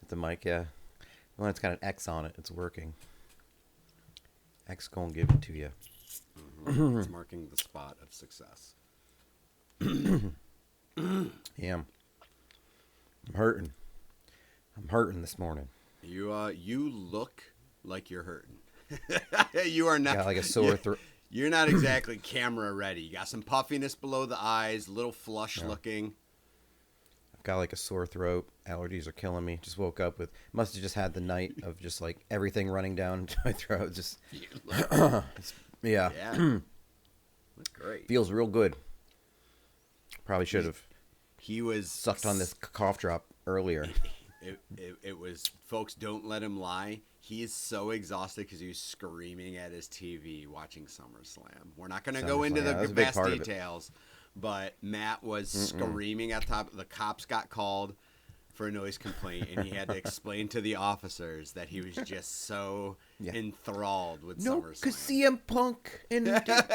the mic, yeah. When it's got an X on it, it's working. X gonna give it to you. Mm-hmm. It's marking the spot of success. Yeah. I'm hurting. I'm hurting this morning. You look like you're hurting. You are not. Got like a sore throat. You're not exactly camera ready. You got some puffiness below the eyes, a little flush looking. I've got like a sore throat. Allergies are killing me. Just woke up with. Must have just had the night of just like everything running down my throat. Just. Yeah. Yeah. Look great. Feels real good. Probably should have. He was sucked on this cough drop earlier. It was, folks, don't let him lie. He is so exhausted because he was screaming at his TV watching SummerSlam. We're not going to go into the best details, but Matt was screaming at the top. The cops got called for a noise complaint, and he had to explain to the officers that he was just so enthralled with SummerSlam. Cause CM Punk and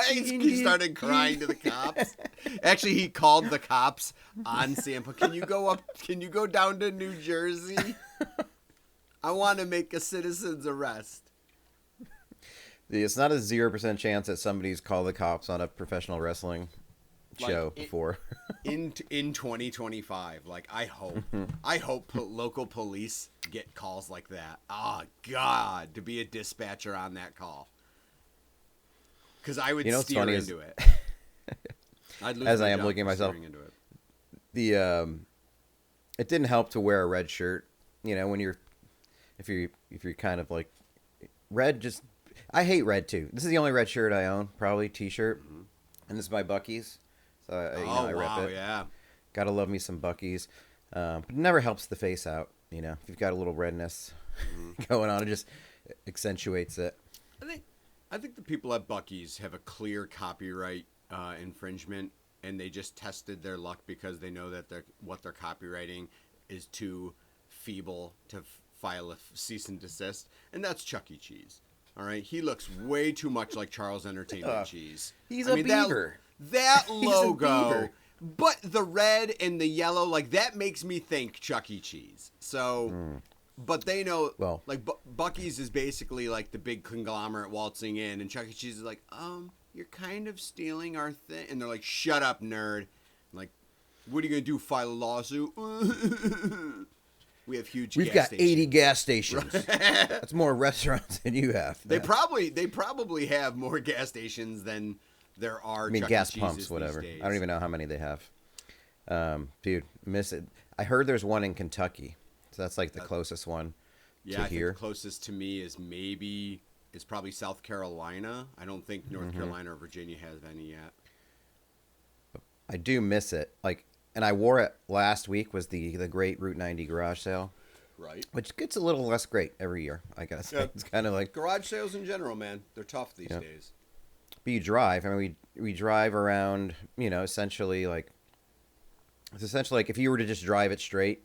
he started crying to the cops. Actually, he called the cops on CM Punk. Can you go down to New Jersey? I want to make a citizen's arrest. It's not a 0% chance that somebody's called the cops on a professional wrestling show before. in 2025, like I hope local police get calls like that. Oh God, to be a dispatcher on that call, because I would steer into it. I'd lose as my I am job looking at for myself, steering into it. It didn't help to wear a red shirt. You know, when if you're kind of like red, just I hate red too. This is the only red shirt I own, probably t-shirt, and this is my Buc-cee's. So I rep it. Yeah. Gotta love me some Buc-cee's. But it never helps the face out, you know. If you've got a little redness going on, it just accentuates it. I think the people at Buc-cee's have a clear copyright infringement, and they just tested their luck because they know that what they're copywriting is too feeble to file a cease and desist, and that's Chuck E. Cheese. All right, he looks way too much like Charles Entertainment Cheese. He's a beaver. That logo, but the red and the yellow, like that makes me think Chuck E. Cheese. So, but they know, like Buc-cee's is basically like the big conglomerate waltzing in, and Chuck E. Cheese is like, you're kind of stealing our thing, and they're like, shut up, nerd. I'm like, what are you gonna do? File a lawsuit? We have huge. We've got 80 gas stations. That's more restaurants than you have. They probably have more gas stations than there are. Gas pumps, whatever. I don't even know how many they have. Dude, miss it. I heard there's one in Kentucky, so that's like the closest one. Yeah, I think the closest to me is probably South Carolina. I don't think North Carolina or Virginia has any yet. I do miss it. And I wore it last week. Was the great Route 90 garage sale, right? Which gets a little less great every year, I gotta say. Yeah. It's kind of like garage sales in general, man. They're tough these days. But you drive. I mean, we drive around. You know, essentially like if you were to just drive it straight,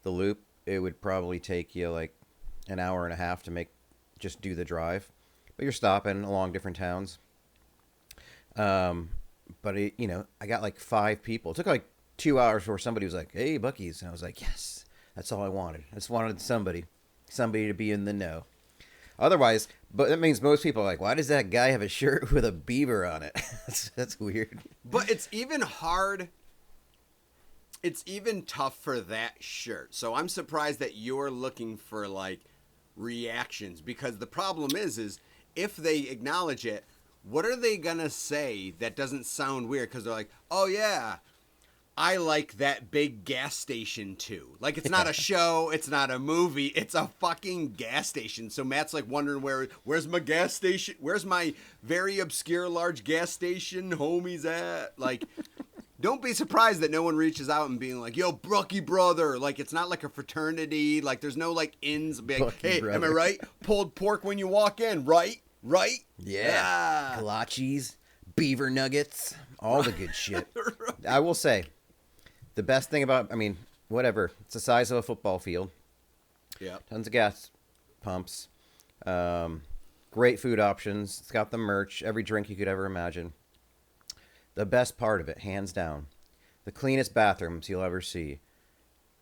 the loop, it would probably take you like an hour and a half to just do the drive. But you're stopping along different towns. But I got like 5 people. It took like 2 hours before somebody was like, "Hey, Buc-cee's," and I was like, "Yes, that's all I wanted. I just wanted somebody to be in the know." Otherwise, but that means most people are like, "Why does that guy have a shirt with a beaver on it?" That's weird. But it's even hard. It's even tough for that shirt. So I'm surprised that you're looking for like reactions, because the problem is if they acknowledge it, what are they gonna say that doesn't sound weird? Because they're like, "Oh yeah, I like that big gas station too." Like, it's not a show, it's not a movie, it's a fucking gas station. So Matt's like wondering where's my gas station? Where's my very obscure large gas station homies at? Like, don't be surprised that no one reaches out and being like, "Yo, Bucky brother." Like, it's not like a fraternity. Like, there's no like ins being like, "Hey, brother. Am I right? Pulled pork when you walk in, right? Right?" Yeah. Kolaches, beaver nuggets, all the good shit. Right. I will say, the best thing about, whatever, it's the size of a football field. Yeah. Tons of gas pumps. Great food options. It's got the merch, every drink you could ever imagine. The best part of it, hands down, the cleanest bathrooms you'll ever see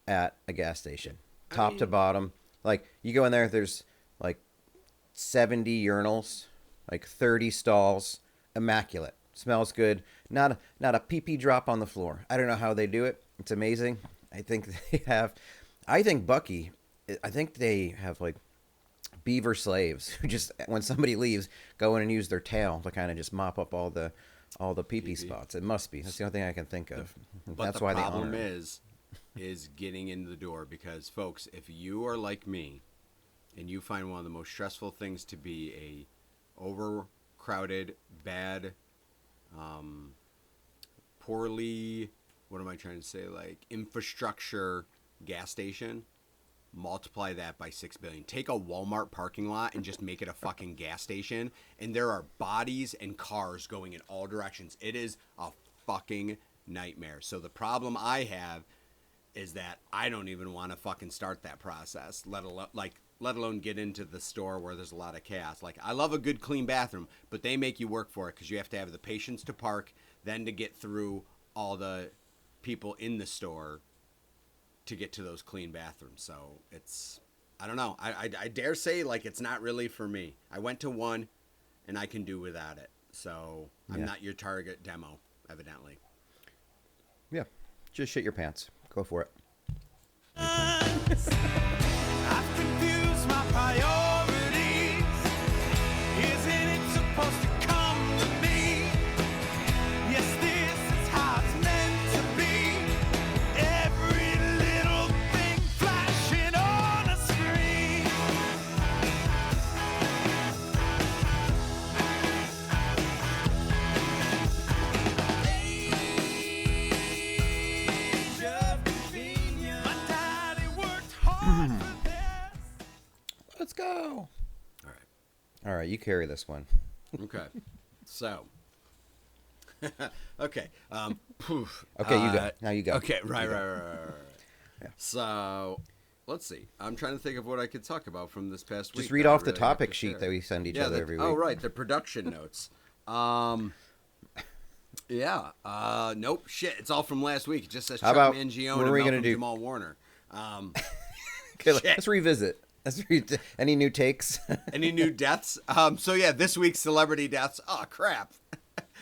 at a gas station. top to bottom. Like, you go in there, there's like 70 urinals, like 30 stalls, immaculate. Smells good. Not a pee-pee drop on the floor. I don't know how they do it. It's amazing. I think they have. I think Buc-cee. I think they have like beaver slaves who just, when somebody leaves, go in and use their tail to kind of just mop up all the pee-pee spots. It must be. That's the only thing I can think of. But that's the why problem they honor it. is getting in the door, because folks, if you are like me and you find one of the most stressful things to be a overcrowded, bad, poorly, what am I trying to say, like infrastructure gas station, multiply that by 6 billion. Take a Walmart parking lot and just make it a fucking gas station, and there are bodies and cars going in all directions. It is a fucking nightmare. So the problem I have is that I don't even want to fucking start that process, let alone get into the store where there's a lot of chaos. Like, I love a good clean bathroom, but they make you work for it, because you have to have the patience to park, then to get through all the people in the store to get to those clean bathrooms. So it's, I don't know. I dare say, like, it's not really for me. I went to one and I can do without it. So I'm not your target demo, evidently. Yeah, just shit your pants. Go for it. I've confused my priorities. Isn't it supposed to come to me? Yes, this is how it's meant to be. Every little thing flashing on a screen. Age of convenience. My daddy worked hard for this. Let's go. All All right, you carry this one. right. Okay. So. Okay. Okay, you go. Now you go. Okay. Right. You go. Right. Yeah. So, let's see. I'm trying to think of what I could talk about from this past week. Just read that I off the really have topic to sheet share. that we send each other every week. Oh, right. The production notes. Yeah. Nope. Shit. It's all from last week. It just says How Chuck about- Mangione what are and we gonna Malcolm do? Jamal Warner. Okay, shit. let's revisit. Any new takes? Any new deaths? So yeah, this week's celebrity deaths. Oh crap.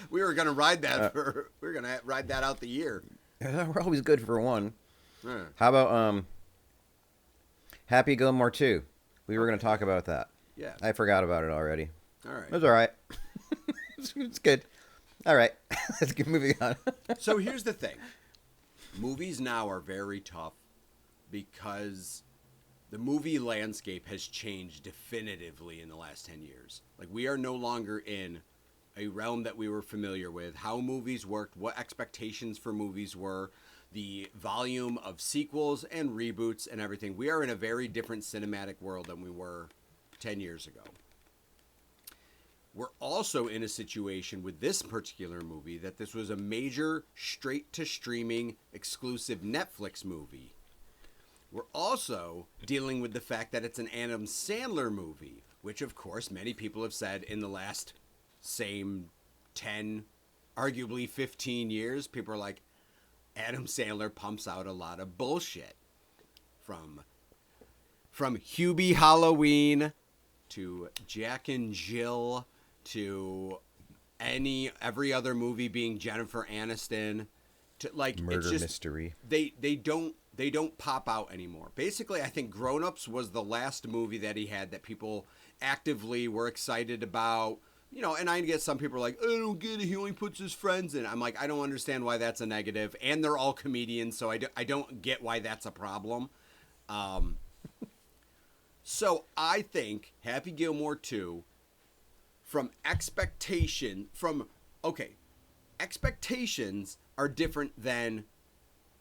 We were gonna ride that we were gonna ride that out the year. We're always good for one. Yeah. How about Happy Gilmore 2? We were going to talk about that. Yeah. I forgot about it already. All right. It was all right. It's good. All right. Let's keep moving on. So here's the thing. Movies now are very tough because the movie landscape has changed definitively in the last 10 years. Like, we are no longer in a realm that we were familiar with, how movies worked, what expectations for movies were, the volume of sequels and reboots and everything. We are in a very different cinematic world than we were 10 years ago. We're also in a situation with this particular movie that this was a major straight-to-streaming exclusive Netflix movie. We're also dealing with the fact that it's an Adam Sandler movie, which, of course, many people have said in the last same 10, arguably 15 years, people are like, Adam Sandler pumps out a lot of bullshit. From Hubie Halloween to Jack and Jill to every other movie being Jennifer Aniston to like Murder it's just, mystery. They don't pop out anymore. Basically, I think Grown Ups was the last movie that he had that people actively were excited about. You know, and I get some people are like, I don't get it. He only puts his friends in. I'm like, I don't understand why that's a negative. And they're all comedians, so I don't get why that's a problem. So I think Happy Gilmore 2, expectations are different than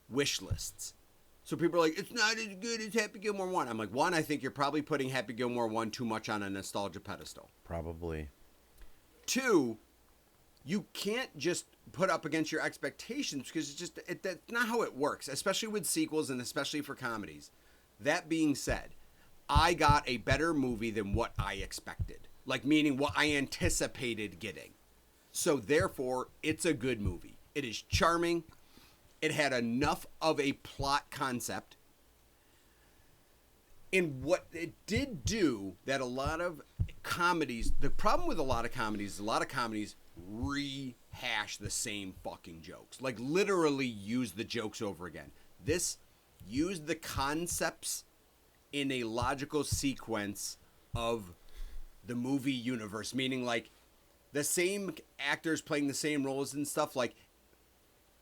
wish lists. So people are like, it's not as good as Happy Gilmore 1. I'm like, one, I think you're probably putting Happy Gilmore 1 too much on a nostalgia pedestal. Probably. Two, you can't just put up against your expectations because that's not how it works, especially with sequels and especially for comedies. That being said, I got a better movie than what I expected, like meaning what I anticipated getting. So therefore, it's a good movie. It is charming. It had enough of a plot concept And what it did do that a lot of comedies, the problem with a lot of comedies rehash the same fucking jokes. Like literally use the jokes over again. This used the concepts in a logical sequence of the movie universe, meaning like the same actors playing the same roles and stuff like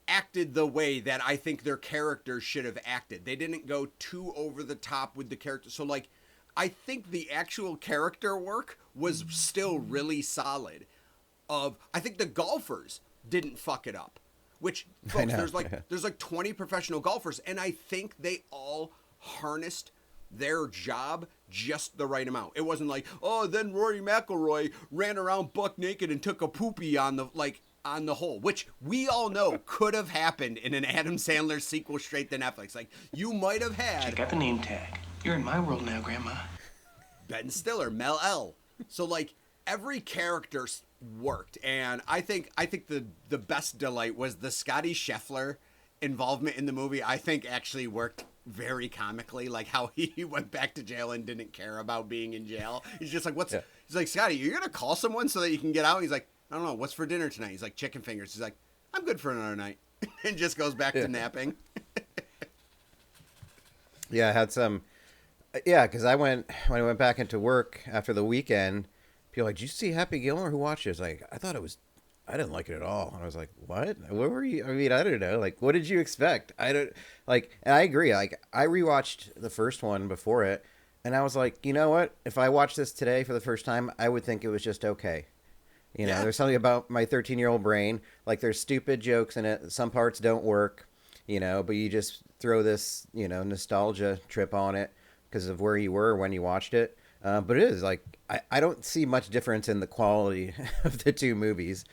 acted the way that I think their characters should have acted. They didn't go too over the top with the character. So like I think the actual character work was still really solid. I think the golfers didn't fuck it up. Which folks, there's like 20 professional golfers and I think they all harnessed their job just the right amount. It wasn't like, oh, then Rory McIlroy ran around buck naked and took a poopy on the hole, which we all know could have happened in an Adam Sandler sequel straight to Netflix. Like, you might have had... Check out the name tag. You're in my world now, Grandma. Ben Stiller, Mel L. So, like, every character worked, and I think the best delight was the Scotty Scheffler involvement in the movie. I think actually worked very comically, like how he went back to jail and didn't care about being in jail. He's just like, He's like, Scotty, you're going to call someone so that you can get out? He's like, I don't know, what's for dinner tonight? He's like, chicken fingers. He's like, I'm good for another night. And just goes back to napping. Yeah, I had some... Yeah, because when I went back into work after the weekend, people were like, did you see Happy Gilmore? Who watched it? I was like, I didn't like it at all. And I was like, what? What were you? I mean, I don't know. Like, what did you expect? And I agree. Like, I rewatched the first one before it, and I was like, you know what? If I watched this today for the first time, I would think it was just okay. You know, there's something about my 13-year-old brain. Like, there's stupid jokes in it. Some parts don't work, you know, but you just throw this, you know, nostalgia trip on it because of where you were when you watched it. But it is, like, I don't see much difference in the quality of the two movies.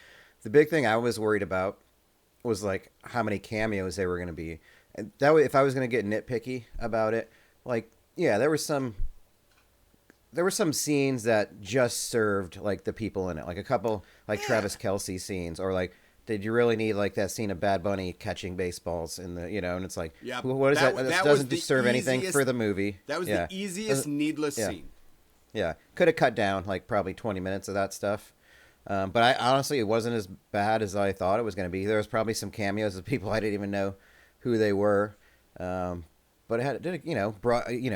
The big thing I was worried about was, like, how many cameos there were going to be. And that way, if I was going to get nitpicky about it, like, yeah, there were some scenes that just served, like, the people in it. Like, a couple, like, Travis Kelce scenes. Or, like, did you really need, like, that scene of Bad Bunny catching baseballs in the, you know, and it's like, what is that? That doesn't serve anything for the movie. That was the easiest needless scene. Yeah. Could have cut down, like, probably 20 minutes of that stuff. But I honestly, it wasn't as bad as I thought it was going to be. There was probably some cameos of people I didn't even know who they were. But it had, you know,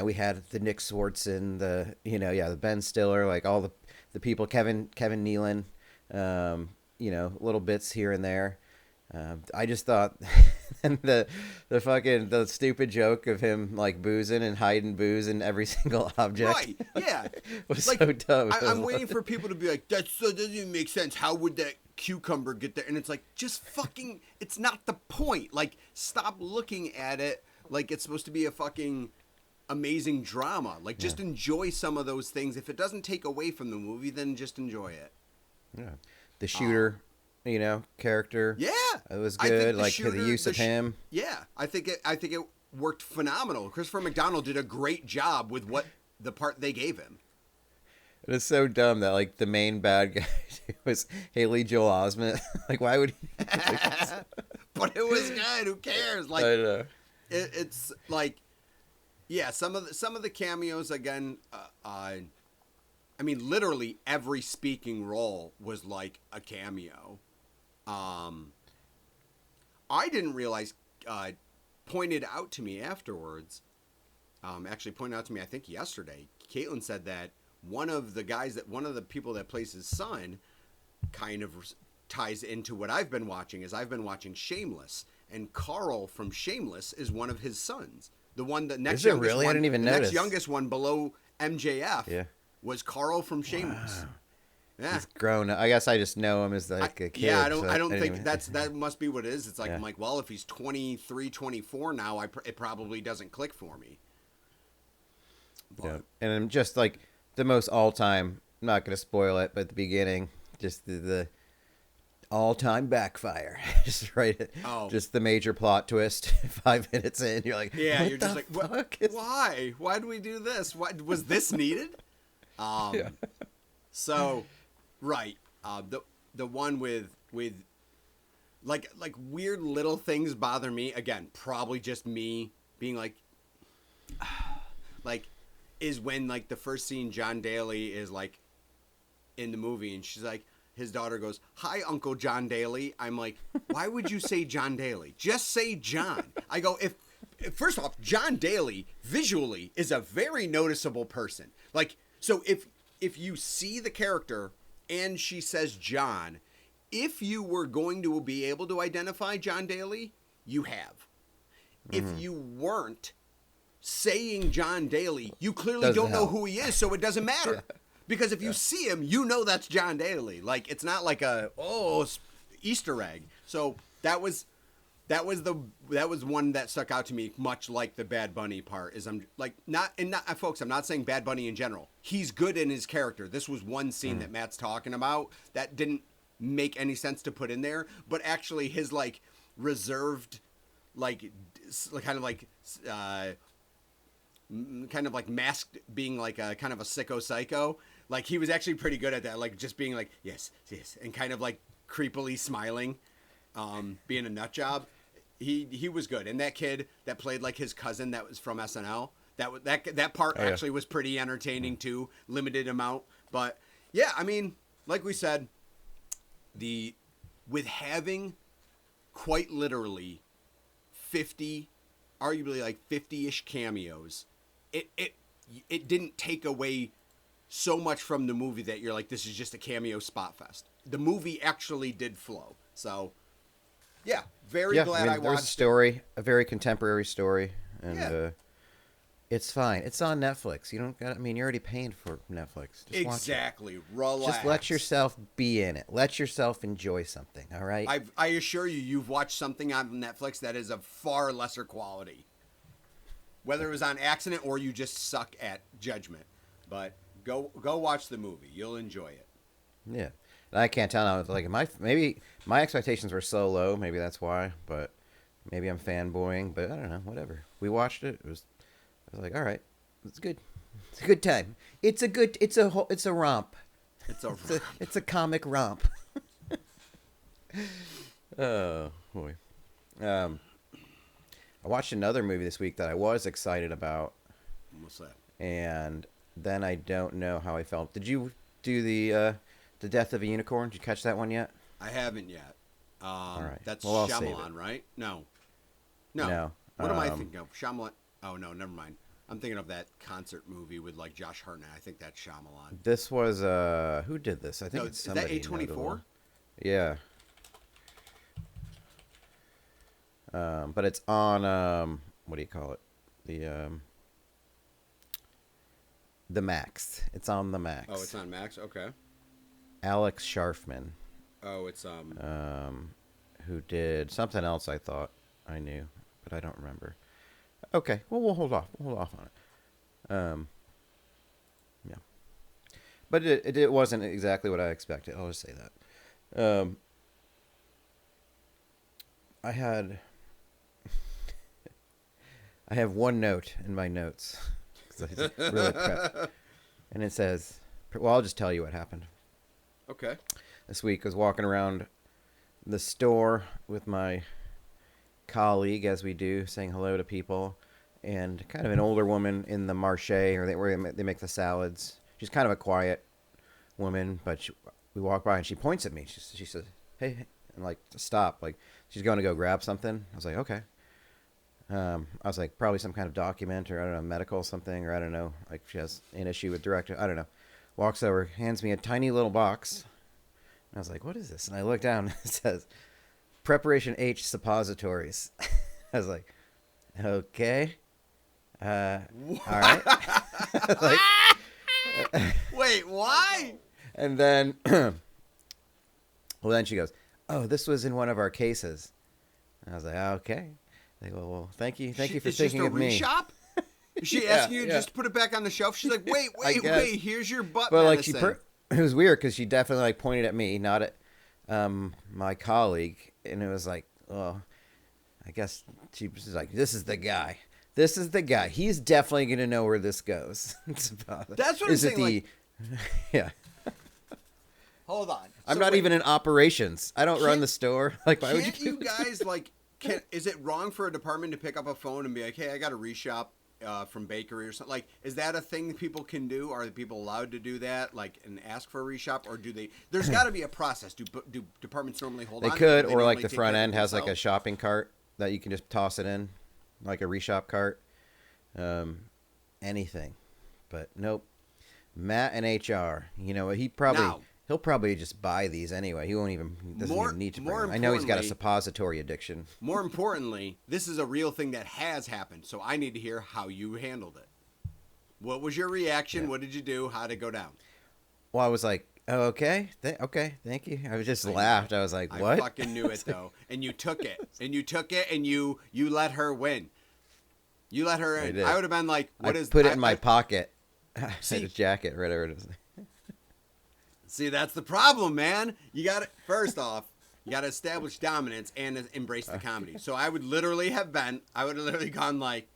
we had the Nick Swardson, the Ben Stiller, like all the people, Kevin Nealon, you know, little bits here and there. I just thought, and the stupid joke of him like boozing and hiding booze in every single object. Right, yeah. was like, so dumb. I'm waiting for people to be like, that doesn't even make sense. How would that cucumber get there? And it's like, just fucking, it's not the point. Like, stop looking at it like it's supposed to be a fucking amazing drama. Like, just enjoy some of those things. If it doesn't take away from the movie, then just enjoy it. Yeah. The shooter, you know, character. Yeah. It was good. Like, the use of him. Yeah. I think it worked phenomenal. Christopher McDonald did a great job with what the part they gave him. It was so dumb that, like, the main bad guy was Haley Joel Osment. Like, why would he? But it was good. Who cares? Like, I know. It's like, yeah, some of the cameos again. I mean, literally every speaking role was like a cameo. I didn't realize. Pointed out to me afterwards. Actually pointed out to me, I think yesterday. Caitlin said that one of the people that plays his son, kind of ties into what I've been watching. Is I've been watching Shameless. And Carl from Shameless is one of his sons. The one that next youngest really? one, I didn't even notice. Next youngest one below MJF was Carl from Shameless. Wow. Yeah. He's grown. I guess I just know him as like a kid. Yeah, I don't think that must be what it is. It's like, I'm like, well, if he's 23, 24 now, it probably doesn't click for me. But, yeah. And I'm just like the most all-time, I'm not going to spoil it, but at the beginning, just the all-time backfire. Just right. Oh. Just the major plot twist. 5 minutes in, you're like, yeah, what you're just like, why? Why do we do this? Why was this needed? Yeah. So, right. The one with like weird little things bother me. Again, probably just me being like is when like the first scene John Daly is like in the movie and she's like, his daughter goes, "Hi, Uncle John Daly." I'm like, why would you say John Daly? Just say John. I go, if first off, John Daly visually is a very noticeable person. Like, so if you see the character and she says John, if you were going to be able to identify John Daly, you have. If you weren't saying John Daly, you clearly don't know who he is, so it doesn't matter. Because if you see him, you know that's John Daly. Like, it's not like a Easter egg. So that was one that stuck out to me, much like the Bad Bunny part. Is I'm like folks, I'm not saying Bad Bunny in general. He's good in his character. This was one scene that Matt's talking about that didn't make any sense to put in there, but actually his like reserved, like kind of like masked being like a kind of a sicko psycho. Like, he was actually pretty good at that, like just being like yes, and kind of like creepily smiling, being a nut job. He was good, and that kid that played like his cousin that was from SNL, that part actually was pretty entertaining too. Limited amount, but yeah, I mean, like we said, with having quite literally 50, arguably like 50-ish cameos, it didn't take away so much from the movie that you're like, this is just a cameo spot fest. The movie actually did flow. So, yeah, very glad I watched there's a story, a very contemporary story, and it's fine. It's on Netflix. You don't got. I mean, you're already paying for Netflix. Just exactly. Relax. Just let yourself be in it. Let yourself enjoy something. All right. I assure you, you've watched something on Netflix that is of far lesser quality. Whether it was on accident or you just suck at judgment, but go watch the movie. You'll enjoy it. Yeah. And I can't tell now. Like maybe my expectations were so low. Maybe that's why. But maybe I'm fanboying. But I don't know. Whatever. We watched it. I was like, all right, it's good. It's a good time. It's a romp. It's a comic romp. Oh boy. I watched another movie this week that I was excited about. What's that? And then I don't know how I felt. Did you do the Death of a Unicorn? Did you catch that one yet? I haven't yet. All right. That's I'll save Shyamalan, it. right? No. No. What am I thinking of? Shyamalan. Oh no, never mind. I'm thinking of that concert movie with like Josh Hartnett. I think that's Shyamalan. This was who did this? I think it's somebody. Is that A24? Yeah. But it's on what do you call it? The Max. It's on the Max. Oh, it's on Max. Okay. Alex Sharfman. Oh, it's who did something else I thought I knew, but I don't remember. Okay, well we'll hold off. We'll hold off on it. Yeah. But it wasn't exactly what I expected. I'll just say that. I have one note in my notes. 'Cause I really prepped. And it says, well, I'll just tell you what happened. okay. This week I was walking around the store with my colleague, as we do, saying hello to people, and kind of an older woman in the marché, or where they make the salads. She's kind of a quiet woman, but we walk by and she points at me. She says, "Hey," and like, stop. Like, she's going to go grab something. I was like, okay. I was like, probably some kind of document, or I don't know, medical something, or I don't know. Like, she has an issue with director. I don't know. Walks over, hands me a tiny little box. And I was like, what is this? And I look down, it says, Preparation H Suppositories. I was like, okay. All right. Like, Wait, why? and then, well, then she goes, oh, this was in one of our cases. And I was like, okay. I go, well, thank you for thinking of me. Is just a reshop? Is she asking you just to put it back on the shelf? She's like, wait, here's your butt medicine. Like it was weird because she definitely like pointed at me, not at my colleague, and it was like, oh, I guess she was like, this is the guy. This is the guy. He's definitely gonna know where this goes. That's what I'm saying. Yeah. Hold on. I'm not even in operations. I don't run the store. Like, why would you guys like? Is it wrong for a department to pick up a phone and be like, hey, I got a reshop? from bakery or something. Like, is that a thing that people can do? Are people allowed to do that, like, and ask for a reshop, or do they? There's got to be a process. Do departments normally hold They on? could, Do or like normally the take front care of end has like a themselves? shopping cart that you can just toss it in, like a reshop cart. Anything, but nope. Matt and HR, you know, he'll probably just buy these anyway. He doesn't even need to bring them. I know he's got a importantly- suppository addiction. More importantly, this is a real thing that has happened. So I need to hear how you handled it. What was your reaction? Yeah. What did you do? How did it go down? Well, I was like, oh, okay, thank you. I was just laughed. I was like, what? I fucking knew it though. And you took it. And you let her win. You let her I in. did. I would have been like, what I is put it in my pocket. See- His jacket, whatever it is. See, that's the problem, man. You got to first off, you got to establish dominance and embrace the comedy. So I would literally gone like,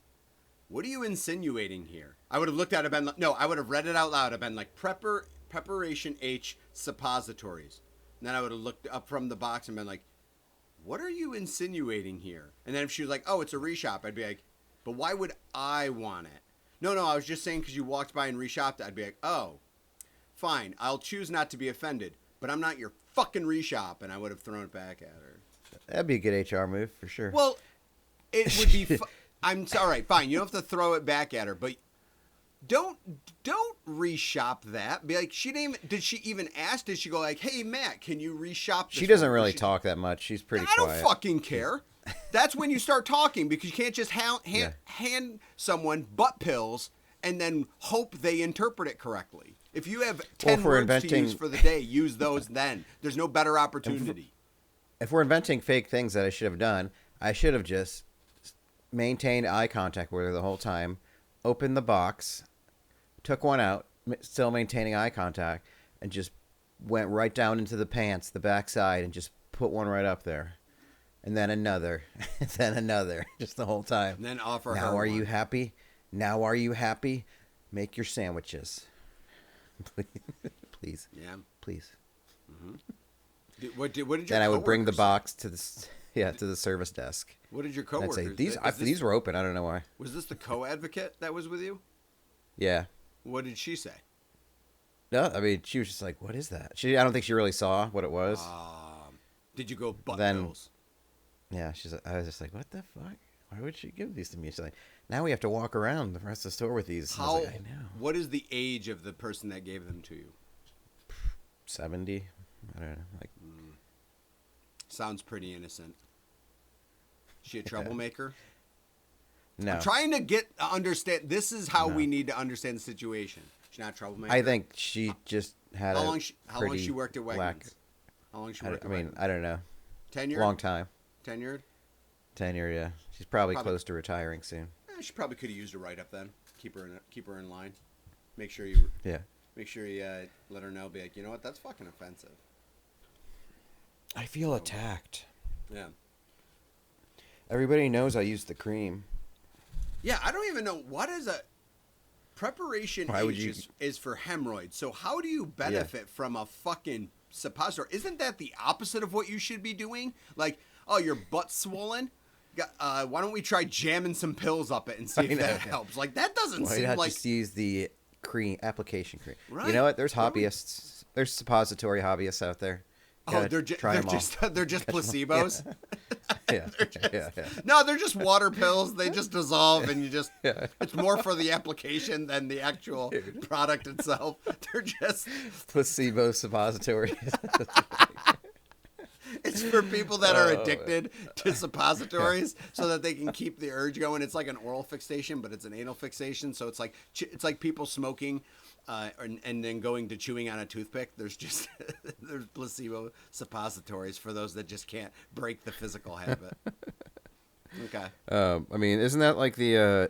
what are you insinuating here? I would have looked at it, been like, no, I would have read it out loud. I've been like, preparation H suppositories. And then I would have looked up from the box and been like, what are you insinuating here? And then if she was like, oh, it's a reshop, I'd be like, but why would I want it? No, I was just saying because you walked by and reshopped it. I'd be like, oh, fine. I'll choose not to be offended, but I'm not your fucking reshop. And I would have thrown it back at her. That'd be a good HR move for sure. Well, it would be. I'm sorry. Fine. You don't have to throw it back at her, but don't reshop that. Be like, did she even ask? Did she go like, hey Matt, can you reshop this? She doesn't one? really talk that much. She's pretty I quiet. don't fucking care. That's when you start talking because you can't just hand someone butt pills and then hope they interpret it correctly. If you have 10 words to use for the day, use those then. There's no better opportunity. If we're inventing fake things that I should have done, I should have just maintained eye contact with her the whole time, opened the box, took one out, still maintaining eye contact, and just went right down into the pants, the backside, and just put one right up there. And then another, then another, just the whole time. And then offer her Now are you one. happy? Now are you happy? Make your sandwiches. Please. Yeah. Please. What did your Then I would bring the coworkers box to the service desk. say? What did your I'd coworkers say is these were open. I don't know why. Was this the co-advocate that was with you? Yeah. What did she say? No, I mean she was just like, "What is that?" I don't think she really saw what it was. Did you go butt Then- pills? Yeah, I was just like, "What the fuck? Why would she give these to me?" She's like, "Now we have to walk around the rest of the store with these." I was like, I know. What is the age of the person that gave them to you? 70. I don't know. Like, Sounds pretty innocent. She a troublemaker? no. I'm trying to understand. This is how No. we need to understand the situation. She's not a troublemaker. I think she just had How a long she worked at Wegmans? lack. How long she I worked at mean, Wegmans? I don't know. Tenured? Long time. Tenured? Tenure, yeah. She's probably Probably- close to retiring soon. She probably could have used a write up then. Keep her in line. Make sure you Yeah. let her know. Be like, you know what? That's fucking offensive. I feel attacked. Yeah. Everybody knows I use the cream. Yeah, I don't even know what is a preparation Why would H you- is for hemorrhoids. So how do you benefit from a fucking suppository? Isn't that the opposite of what you should be doing? Like, oh, your butt's swollen. Why don't we try jamming some pills up it and see if that helps? Like that doesn't Why seem not like just use the application cream? Right. You know what? There's Really? hobbyists. There's suppository hobbyists out there. oh Gotta try 'em all. they're just placebos. Yeah. Yeah. No, they're just water pills. They just dissolve, and you just. Yeah. It's more for the application than the actual product itself. They're just. Placebo suppositories. It's for people that are addicted to suppositories, so that they can keep the urge going. It's like an oral fixation, but it's an anal fixation. So it's like people smoking, and then going to chewing on a toothpick. There's placebo suppositories for those that just can't break the physical habit. Okay. I mean, isn't that like the?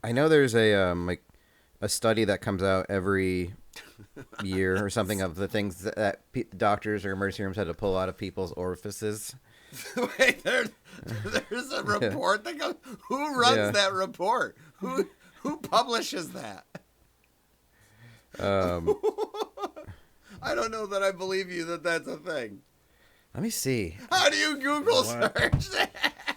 I know there's a like a study that comes out every year or something of the things that doctors or emergency rooms had to pull out of people's orifices. Wait, there's a report that goes. Who runs that report? Who publishes that? I don't know that I believe you that that's a thing. Let me see. How do you Google search that?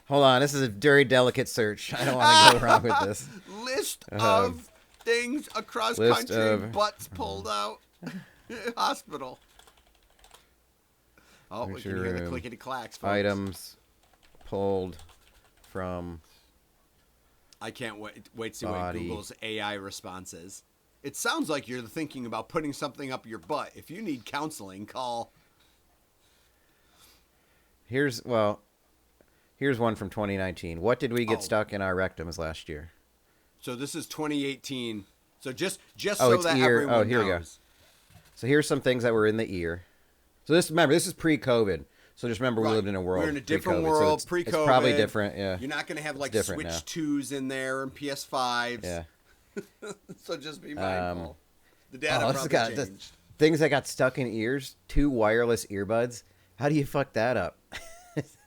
Hold on, this is a very delicate search. I don't want to go wrong with this. List of things across country, of- butts pulled out. Hospital. Oh, we can hear the room. clickety clacks, folks. Items pulled from. I can't wait to see what Body. Google's AI response is. It sounds like you're thinking about putting something up your butt. If you need counseling, call. Here's one from 2019. What did we get Oh. stuck in our rectums last year? So this is 2018. So just Oh, so it's that ear. everyone Oh, here we go. knows. So here's some things that were in the ear. So this is pre-COVID. So just remember, we Right. lived in a world. We're in a different pre-COVID, so world, it's pre-COVID. It's probably different. Yeah. You're not going to have like different Switch now. 2s in there and PS5s. Yeah. So just be mindful. The data this has probably got changed. things that got stuck in ears. 2 wireless earbuds. How do you fuck that up?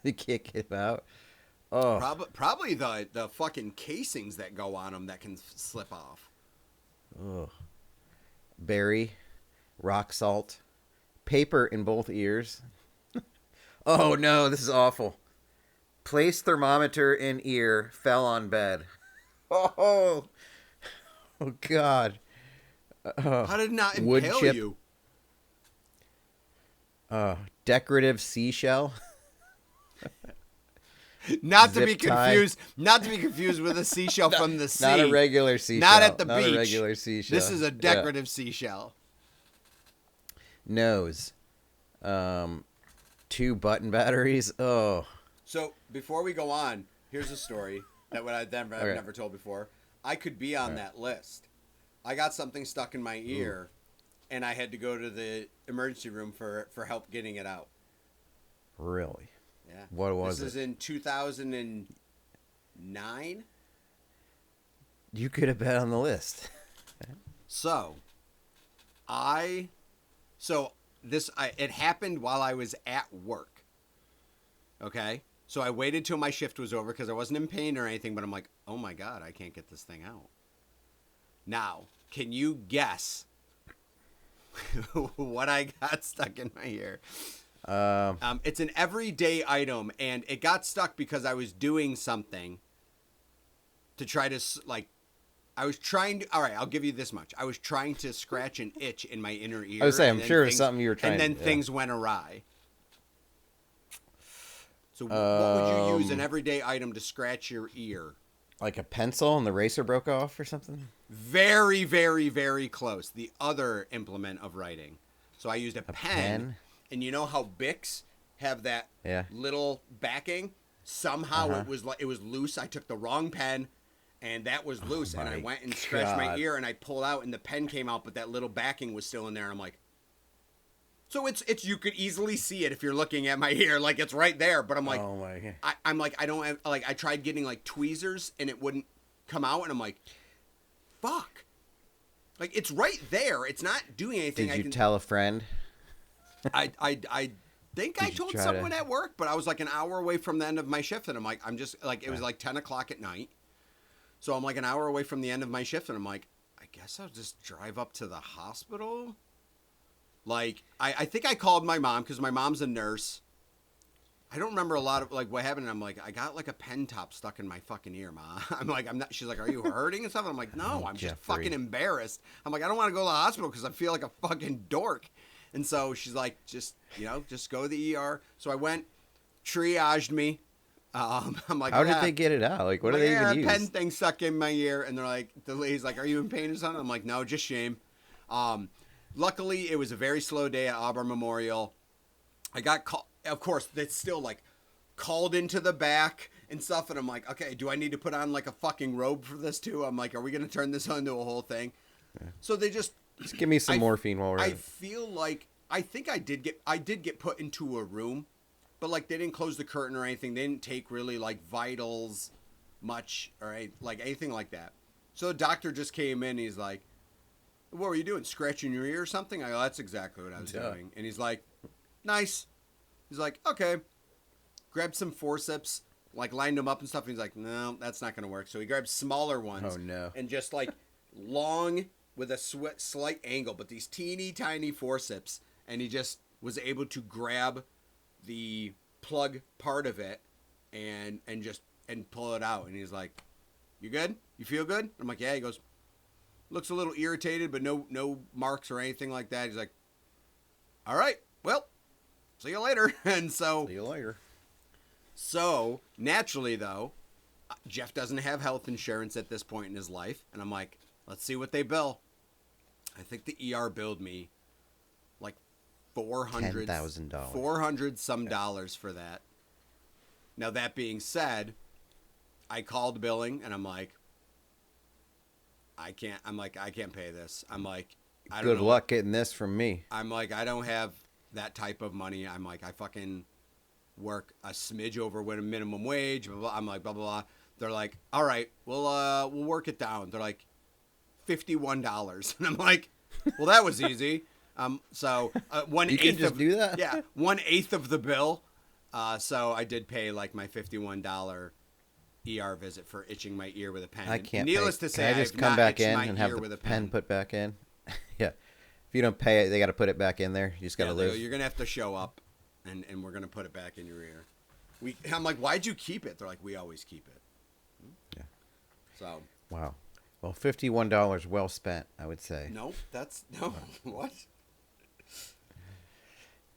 You can't get them out. Oh, Probably the fucking casings that go on them that can slip off. berry, rock salt, paper in both ears. Oh no, this is awful. Place thermometer in ear, fell on bed. Oh God. How did it not wood impale chip. you? Decorative seashell. Not to be Zip tie. confused. Not to be confused with a seashell from the sea. Not a regular seashell. Not at the Not beach. a regular seashell. This is a Yeah. decorative seashell. Nose. 2 button batteries. Oh. So before we go on, here's a story that I've never told before. I could be on that list. I got something stuck in my ear, and I had to go to the emergency room for help getting it out. Really? Yeah. What was This is in 2009. You could have been on the list. So, it happened while I was at work. Okay? So I waited till my shift was over because I wasn't in pain or anything, but I'm like, oh my God, I can't get this thing out. Now, can you guess what I got stuck in my ear? It's an everyday item, and it got stuck because I was doing something to try to, all right, I'll give you this much. I was trying to scratch an itch in my inner ear. I was saying, I'm and sure things, it's something you were trying and then to- yeah. things went awry. So what would you use an everyday item to scratch your ear? Like a pencil and the eraser broke off or something? Very, very, very close. The other implement of writing. So I used a pen. And you know how Bics have that little backing? Somehow it was loose. I took the wrong pen, and that was loose. And I went and scratched my ear, and I pulled out, and the pen came out, but that little backing was still in there. And I'm like, so it's you could easily see it if you're looking at my ear, like it's right there. But I'm like, oh my God. I'm like, I don't have, like, I tried getting like tweezers, and it wouldn't come out, and I'm like, fuck. Like, it's right there. It's not doing anything. Did you tell a friend? I think I told someone at work, but I was like an hour away from the end of my shift, and I'm like, I'm just like, it was like 10 o'clock at night. So I'm like an hour away from the end of my shift, and I'm like, I guess I'll just drive up to the hospital. Like, I think I called my mom because my mom's a nurse. I don't remember a lot of like what happened. And I'm like, I got like a pen top stuck in my fucking ear, Ma. I'm like, I'm not. She's like, are you hurting and stuff? And I'm like, no, I'm just fucking embarrassed. I'm like, I don't want to go to the hospital because I feel like a fucking dork. And so she's like, just go to the ER. So I went, triaged me. I'm like, how did they get it out? Like, what do they even use? A pen thing stuck in my ear, and they're like, the lady's like, are you in pain or something? I'm like, no, just shame. Luckily, it was a very slow day at Auburn Memorial. I got called. Of course, that's still like called into the back and stuff, and I'm like, okay, do I need to put on like a fucking robe for this too? I'm like, are we gonna turn this into a whole thing? Yeah. So they just give me some morphine while we're at it. I feel like I think I did get put into a room, but like they didn't close the curtain or anything. They didn't take really like vitals much or like anything like that. So the doctor just came in. He's like, what were you doing? Scratching your ear or something? I go, that's exactly what I was doing. And he's like, nice. He's like, okay. Grabbed some forceps, like lined them up and stuff. And he's like, no, that's not going to work. So he grabbed smaller ones. Oh, no. And just like long with a slight angle, but these teeny tiny forceps. And he just was able to grab the plug part of it and pull it out. And he's like, "You good? You feel good?" I'm like, "Yeah." He goes, "Looks a little irritated, but no marks or anything like that." He's like, "All right, well, see you later." And so, See you later. so naturally though, Jeff doesn't have health insurance at this point in his life, and I'm like, "Let's see what they bill." I think the ER billed me like $10,000. 400 some dollars for that. Now that being said, I called billing and I'm like, I can't pay this. I'm like, I don't Good know. luck getting this from me. I'm like, I don't have that type of money. I'm like, I fucking work a smidge over with a minimum wage. Blah, blah. I'm like, blah, blah, blah. They're like, all right, we'll work it down. They're like, $51. And I'm like, well, that was easy. So You can just do that? Yeah, 1/8 of the bill. So I did pay like my $51 ER visit for itching my ear with a pen. I can't. Needless pay. to say, Can I just I've come not back itched in my and have ear the with a pen put back in? Yeah. If you don't pay it, they got to put it back in there. You just got to Yeah, they go, live. you're gonna have to show up, and we're gonna put it back in your ear. I'm like, why'd you keep it? They're like, we always keep it. Yeah. So Wow. Well, $51 well spent, I would say. no, that's no what?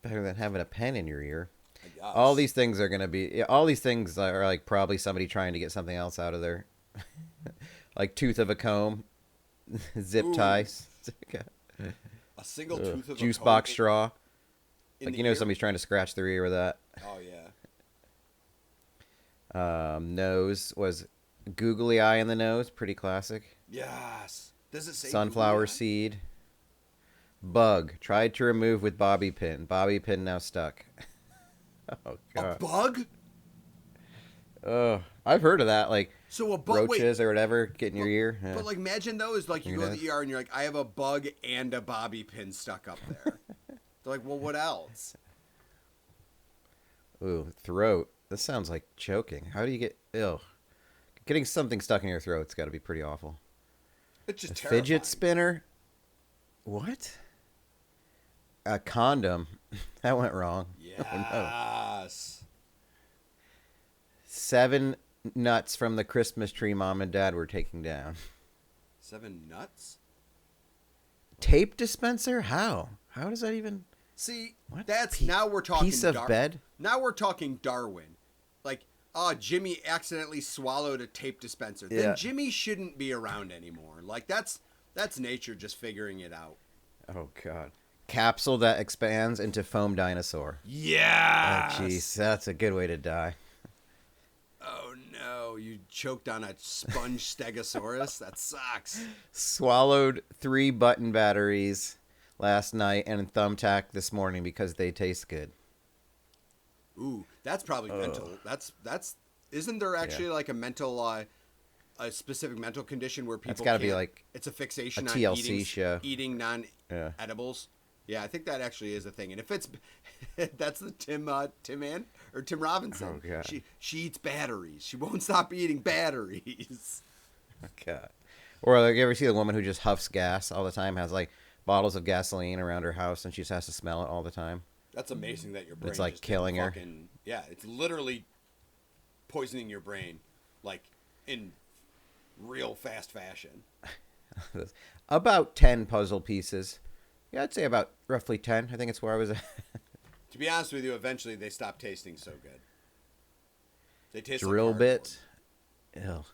Better than having a pen in your ear. I guess. All these things are going to be. All these things are like probably somebody trying to get something else out of there, like tooth of a comb, zip Ooh. ties, A single tooth of juice a box comb straw. in Like the ear? somebody's trying to scratch their ear with that. Oh yeah. Nose was googly eye in the nose, pretty classic. Yes. Does it say Sunflower googly eye? seed. Bug tried to remove with bobby pin. Bobby pin now stuck. Oh A god. bug? Oh, I've heard of that. Like So a bug? roaches or whatever get in your ear. Yeah. But like, imagine though, is like you Your go to nose. the ER and you're like, I have a bug and a bobby pin stuck up there. They're like, well, what else? Ooh, throat. This sounds like choking. How do you get ill? Getting something stuck in your throat's got to be pretty awful. It's just A terrifying. fidget spinner. What? A condom. That went wrong. Yes. Oh, no. 7 nuts from the Christmas tree mom and dad were taking down. 7 nuts? Tape dispenser? How? How does that even? See, What? that's now we're talking Piece of bed? Now we're talking Darwin. Like, Jimmy accidentally swallowed a tape dispenser. Yeah. Then Jimmy shouldn't be around anymore. Like that's nature just figuring it out. Oh god. Capsule that expands into foam dinosaur. Yeah. Oh jeez, that's a good way to die. Oh no, you choked on a sponge stegosaurus? That sucks. Swallowed 3 button batteries last night and thumbtack this morning because they taste good. Ooh, that's probably mental. That's isn't there actually like a mental a specific mental condition where people gotta be can't- like it's a fixation a on TLC show. eating non-edibles. Yeah, I think that actually is a thing. And if it's that's the Tim Robinson. Oh, God. She eats batteries. She won't stop eating batteries. Oh, god. Or like, you ever see the woman who just huffs gas all the time, has like bottles of gasoline around her house and she just has to smell it all the time? That's amazing that your brain It's like just killing her. Yeah, it's literally poisoning your brain like in real fast fashion. About 10 puzzle pieces. Yeah, I'd say about roughly 10. I think it's where I was at. To be honest with you, eventually they stop tasting so good. They taste Drill like bit. Ew.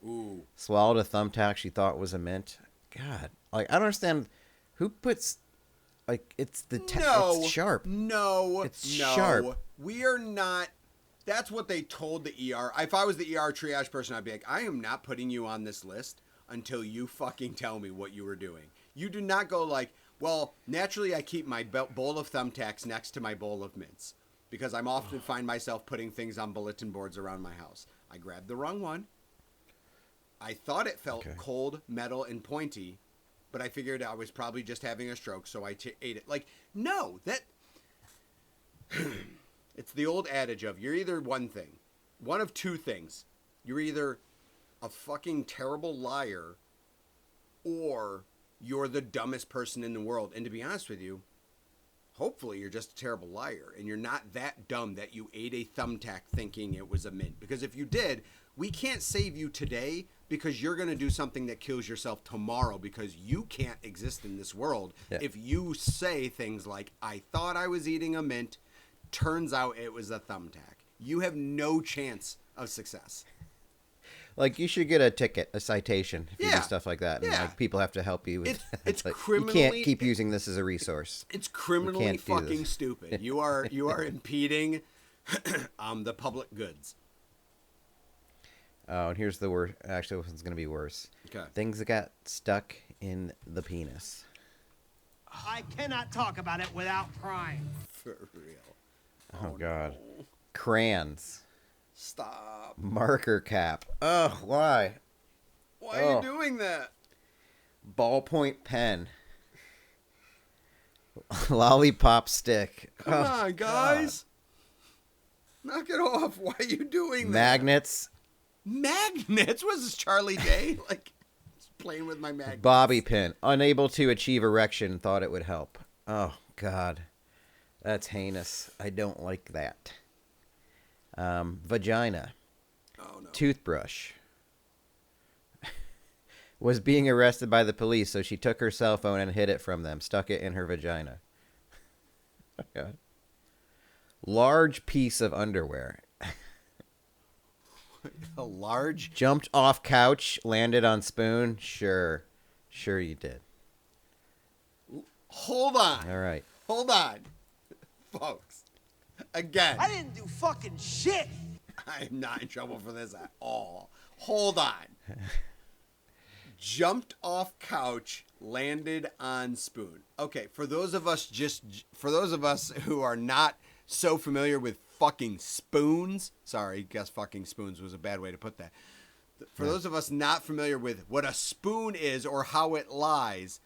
Ooh. Swallowed a thumbtack she thought was a mint. God. Like, I don't understand who puts, like, it's the it's sharp. No. It's no. sharp. We are not. That's what they told the ER. If I was the ER triage person, I'd be like, I am not putting you on this list until you fucking tell me what you were doing. You do not go like, well, naturally I keep my bowl of thumbtacks next to my bowl of mints because I'm often find myself putting things on bulletin boards around my house. I grabbed the wrong one. I thought it felt cold, metal, and pointy, but I figured I was probably just having a stroke, so I ate it. Like, no, that... It's the old adage of you're either one thing, one of two things. You're either a fucking terrible liar or you're the dumbest person in the world. And to be honest with you, hopefully you're just a terrible liar and you're not that dumb that you ate a thumbtack thinking it was a mint. Because if you did, we can't save you today because you're going to do something that kills yourself tomorrow because you can't exist in this world if you say things like, I thought I was eating a mint, turns out it was a thumbtack. You have no chance of success. Like, you should get a ticket, a citation, if you do stuff like that. And like, people have to help you with that. It's like, criminally... You can't keep using this as a resource. It's criminally fucking stupid. You are impeding the public goods. Oh, and here's the worst. Actually, this is going to be worse. Okay. Things that got stuck in the penis. I cannot talk about it without crying. For real. Oh, God. No. Crayons. Stop. Marker cap. Oh, why? Why are you doing that? Ballpoint pen. Lollipop stick. Come on, guys. God. Knock it off. Why are you doing that? Magnets. Magnets? Was this Charlie Day? Like, playing with my magnets. Bobby pin. Unable to achieve erection. Thought it would help. Oh, God. That's heinous. I don't like that. Vagina. Oh, no. Toothbrush. Was being arrested by the police, so she took her cell phone and hid it from them. Stuck it in her vagina. Oh, God. Large piece of underwear. A large? Jumped off couch, landed on spoon. Sure. Sure you did. Hold on. All right. Hold on. Folks. Again. I didn't do fucking shit. I'm not in trouble for this at all. Hold on. Jumped off couch, landed on spoon. Okay, for those of us who are not so familiar with fucking spoons, sorry, guess fucking spoons was a bad way to put that. For those of us not familiar with what a spoon is or how it lies,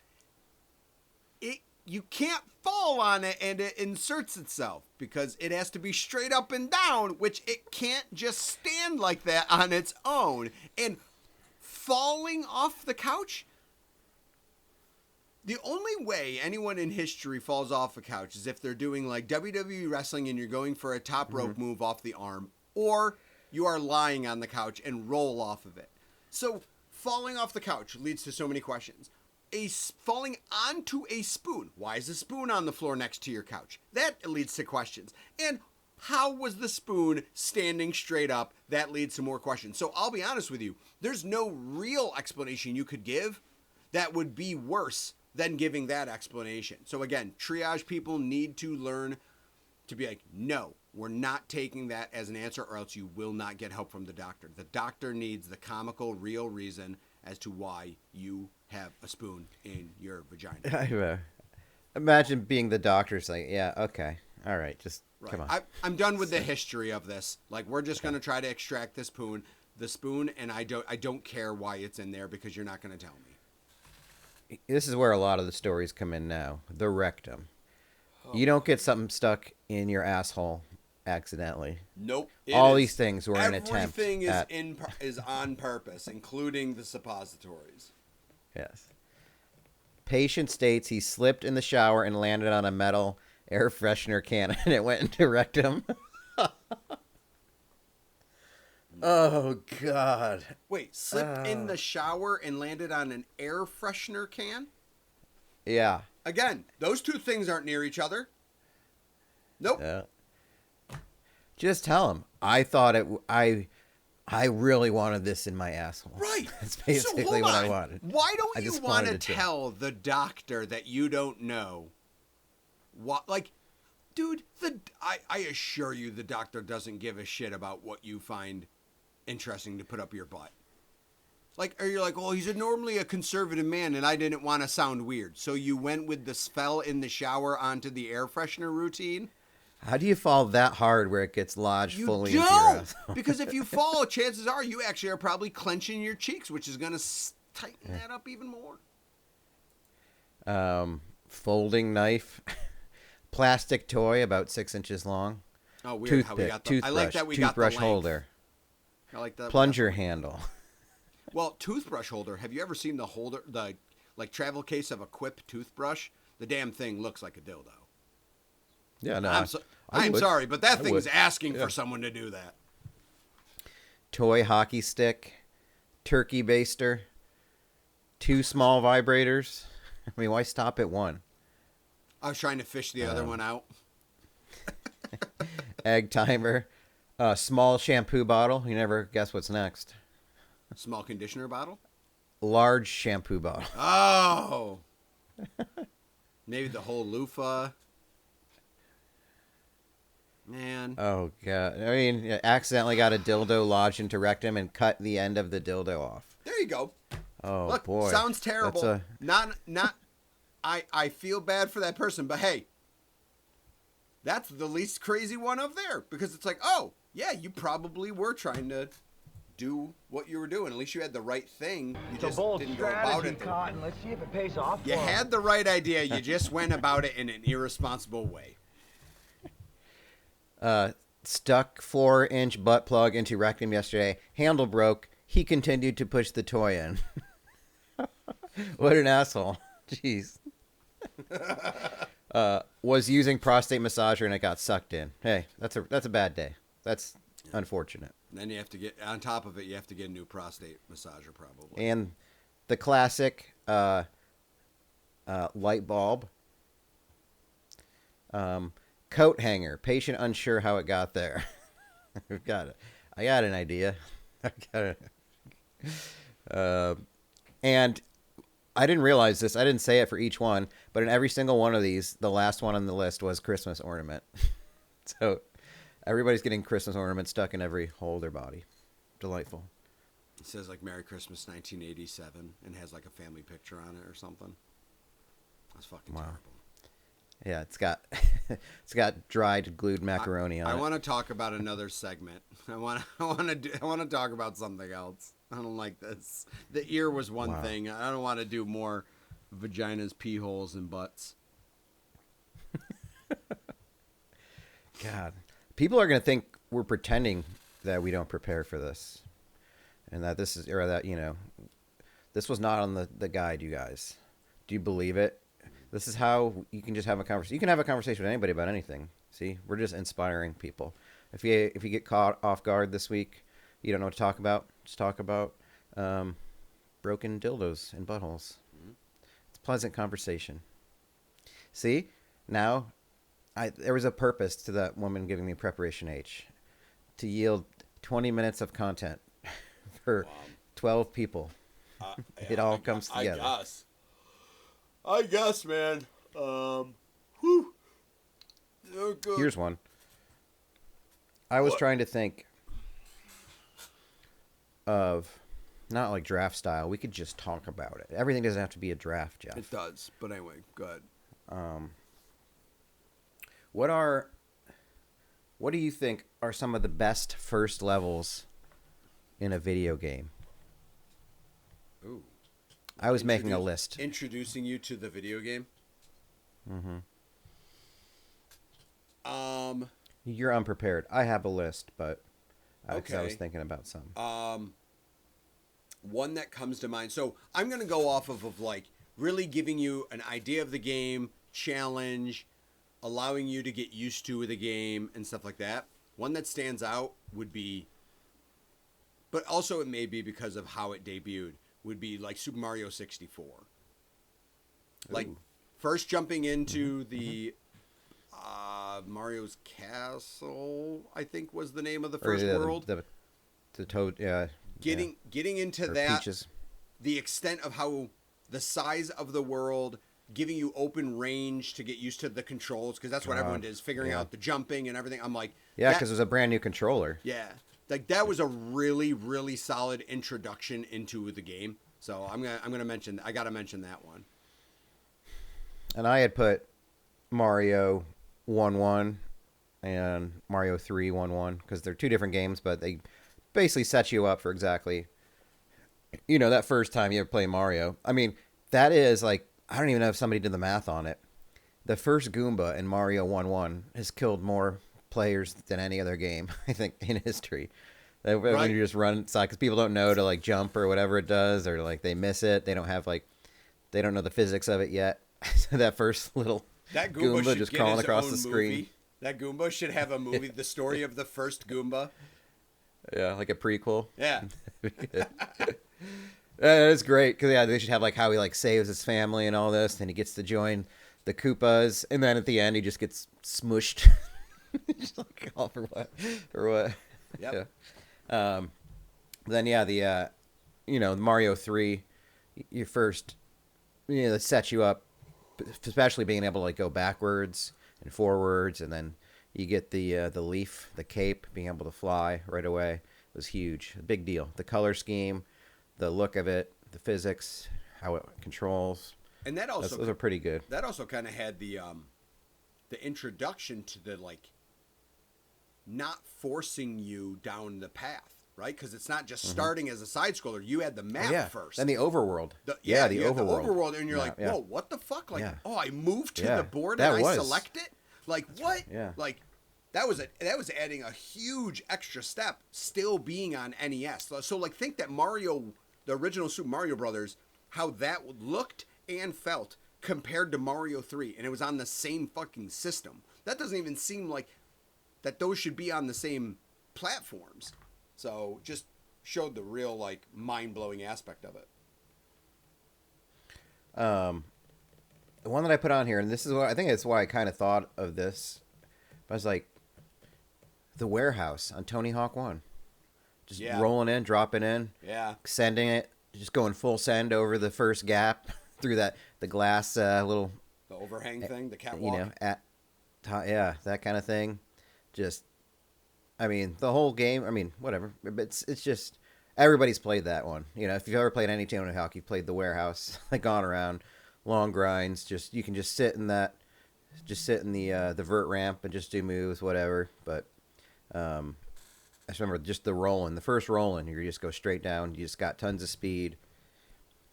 you can't fall on it and it inserts itself because it has to be straight up and down, which it can't just stand like that on its own. And falling off the couch, the only way anyone in history falls off a couch is if they're doing like WWE wrestling and you're going for a top rope move off the arm, or you are lying on the couch and roll off of it. So falling off the couch leads to so many questions. Falling onto a spoon. Why is the spoon on the floor next to your couch? That leads to questions. And how was the spoon standing straight up? That leads to more questions. So I'll be honest with you. There's no real explanation you could give that would be worse than giving that explanation. So again, triage people need to learn to be like, no, we're not taking that as an answer or else you will not get help from the doctor. The doctor needs the comical, real reason as to why you have a spoon in your vagina. Imagine being the doctor saying, yeah, okay, all right, just come on. I'm done with the history of this. Like, we're just going to try to extract the spoon, and I don't care why it's in there because you're not going to tell me. This is where a lot of the stories come in now. The rectum. You don't get something stuck in your asshole accidentally. Nope. All these things were an attempt. Everything is on purpose, including the suppositories. Yes. Patient states he slipped in the shower and landed on a metal air freshener can and it went into rectum. Oh, God. Wait, slipped in the shower and landed on an air freshener can? Yeah. Again, those two things aren't near each other. Nope. Just tell him. I thought I really wanted this in my asshole. Right. That's basically what I wanted. Why don't you want to tell the doctor that you don't know what, like, dude, I assure you the doctor doesn't give a shit about what you find interesting to put up your butt. Like, or you're like, oh, he's normally a conservative man and I didn't want to sound weird. So you went with the fell in the shower onto the air freshener routine? How do you fall that hard where it gets lodged fully into your asshole? Because if you fall, chances are you actually are probably clenching your cheeks, which is going to tighten that up even more. Folding knife. Plastic toy about 6 inches long. Oh, weird how we got the... Toothbrush, I like that we got the length. holder. I like that. Plunger handle. Well, toothbrush holder. Have you ever seen the holder, the like travel case of a Quip toothbrush? The damn thing looks like a dildo. Yeah, no. I'm would. sorry, but that I thing's would. asking Yeah. for someone to do that. Toy hockey stick, turkey baster, 2 small vibrators. I mean, why stop at 1? I was trying to fish the other one out. Egg timer, small shampoo bottle. You never guess what's next. Small conditioner bottle? Large shampoo bottle. Oh. Maybe the whole loofah. Man. Oh, God. I mean, you accidentally got a dildo lodged into rectum and cut the end of the dildo off. There you go. Oh, Look, boy. sounds terrible. That's Not I feel bad for that person, but hey, that's the least crazy one of there because it's like, oh, yeah, you probably were trying to do what you were doing. At least you had the right thing. You just didn't go about it. Cotton. Let's see if it pays off. You had the right idea. You just went about it in an irresponsible way. Stuck 4-inch butt plug into rectum yesterday. Handle broke. He continued to push the toy in. What an asshole. Jeez. Was using prostate massager and it got sucked in. Hey, that's a bad day. That's unfortunate. And then you have to get, on top of it, you have to get a new prostate massager probably. And the classic light bulb. Coat hanger. Patient unsure how it got there. I got an idea. I got it. And I didn't realize this. I didn't say it for each one, but in every single one of these, the last one on the list was Christmas ornament. So everybody's getting Christmas ornaments stuck in every hole of their body. Delightful. It says like Merry Christmas 1987 and has like a family picture on it or something. That's fucking terrible. Yeah, it's got dried glued macaroni on it. I want to talk about another segment. I want to talk about something else. I don't like this. The ear was one thing. I don't want to do more vaginas, pee holes, and butts. God, people are gonna think we're pretending that we don't prepare for this, and that this is, or that, you know, this was not on the guide. You guys, do you believe it? This is how you can just have a conversation. You can have a conversation with anybody about anything. See, we're just inspiring people. If you get caught off guard this week, you don't know what to talk about. Just talk about broken dildos and buttholes. It's pleasant conversation. See, now there was a purpose to that woman giving me Preparation H, to yield 20 minutes of content for 12 people. It all comes together. I guess, man. Whew. Oh, good. Here's one. I was trying to think of, not like draft style. We could just talk about it. Everything doesn't have to be a draft, Jeff. It does, but anyway, good. What do you think are some of the best first levels in a video game? Ooh. I was making a list. Introducing you to the video game. Mm-hmm. Um, You're unprepared. I have a list, but I was Okay. thinking about some. one that comes to mind. So I'm going to go off of like really giving you an idea of the game, challenge, allowing you to get used to the game and stuff like that. One that stands out would be, but also it may be because of how it debuted, would be like Super Mario 64. Like first jumping into the Mario's Castle, I think was the name of the first world. The Toad, yeah. Getting into Or that, Peaches. the extent of how the size of the world, giving you open range to get used to the controls, because that's what everyone did, is figuring out the jumping and everything. I'm like, Yeah, because it was a brand new controller. yeah, like that was a really, really solid introduction into the game. So I'm gonna mention, I gotta mention that one. And I had put Mario 1-1 and Mario 3-1-1 because they're two different games, but they basically set you up for exactly, you know, that first time you ever play Mario. I mean, that is like, I don't even know if somebody did the math on it. The first Goomba in Mario 1-1 has killed more players than any other game, I think, in history. When you just run inside, because people don't know to like jump or whatever it does, or like they miss it. They don't have like, they don't know the physics of it yet. So that first little That Goomba, should just get crawling his across own the screen. movie. That Goomba should have a movie, the story of the first Goomba. Yeah, like a prequel. Yeah. It's great because they should have like how he like saves his family and all this, and he gets to join the Koopas, and then at the end he just gets smushed. Just like, oh, for what? For what? Yep. Yeah. Then yeah, the Mario 3, you first, that sets you up, especially being able to like go backwards and forwards, and then you get the leaf, the cape, being able to fly right away was huge, a big deal. The color scheme, the look of it, the physics, how it controls, And that also those are pretty good. That also kind of had the introduction to the like not forcing you down the path, right? Because it's not just starting as a side scroller. You had the map first. Then the overworld. The you had the overworld, and you're map, like, whoa, what the fuck? Like, Yeah. oh, I moved to Yeah. the board That and I was. select it. Like what? Yeah. Like that was adding a huge extra step, still being on NES. So like, think that Mario, the original Super Mario Brothers, how that looked and felt compared to Mario 3, and it was on the same fucking system. That doesn't even seem like that those should be on the same platforms. So just showed the real like mind-blowing aspect of it. The one that I put on here, and this is what I think it's why I kind of thought of this. I was like, the warehouse on Tony Hawk 1. Just rolling in, dropping in, sending it, just going full send over the first gap through the glass little... The overhang thing, the catwalk. That kind of thing. Just, I mean, the whole game, I mean, whatever. It's just, everybody's played that one. If you've ever played any Tony Hawk, you've played the warehouse, like gone around, long grinds, you can just sit in the vert ramp and just do moves, whatever. But I just remember just the first rolling, you just go straight down, you just got tons of speed.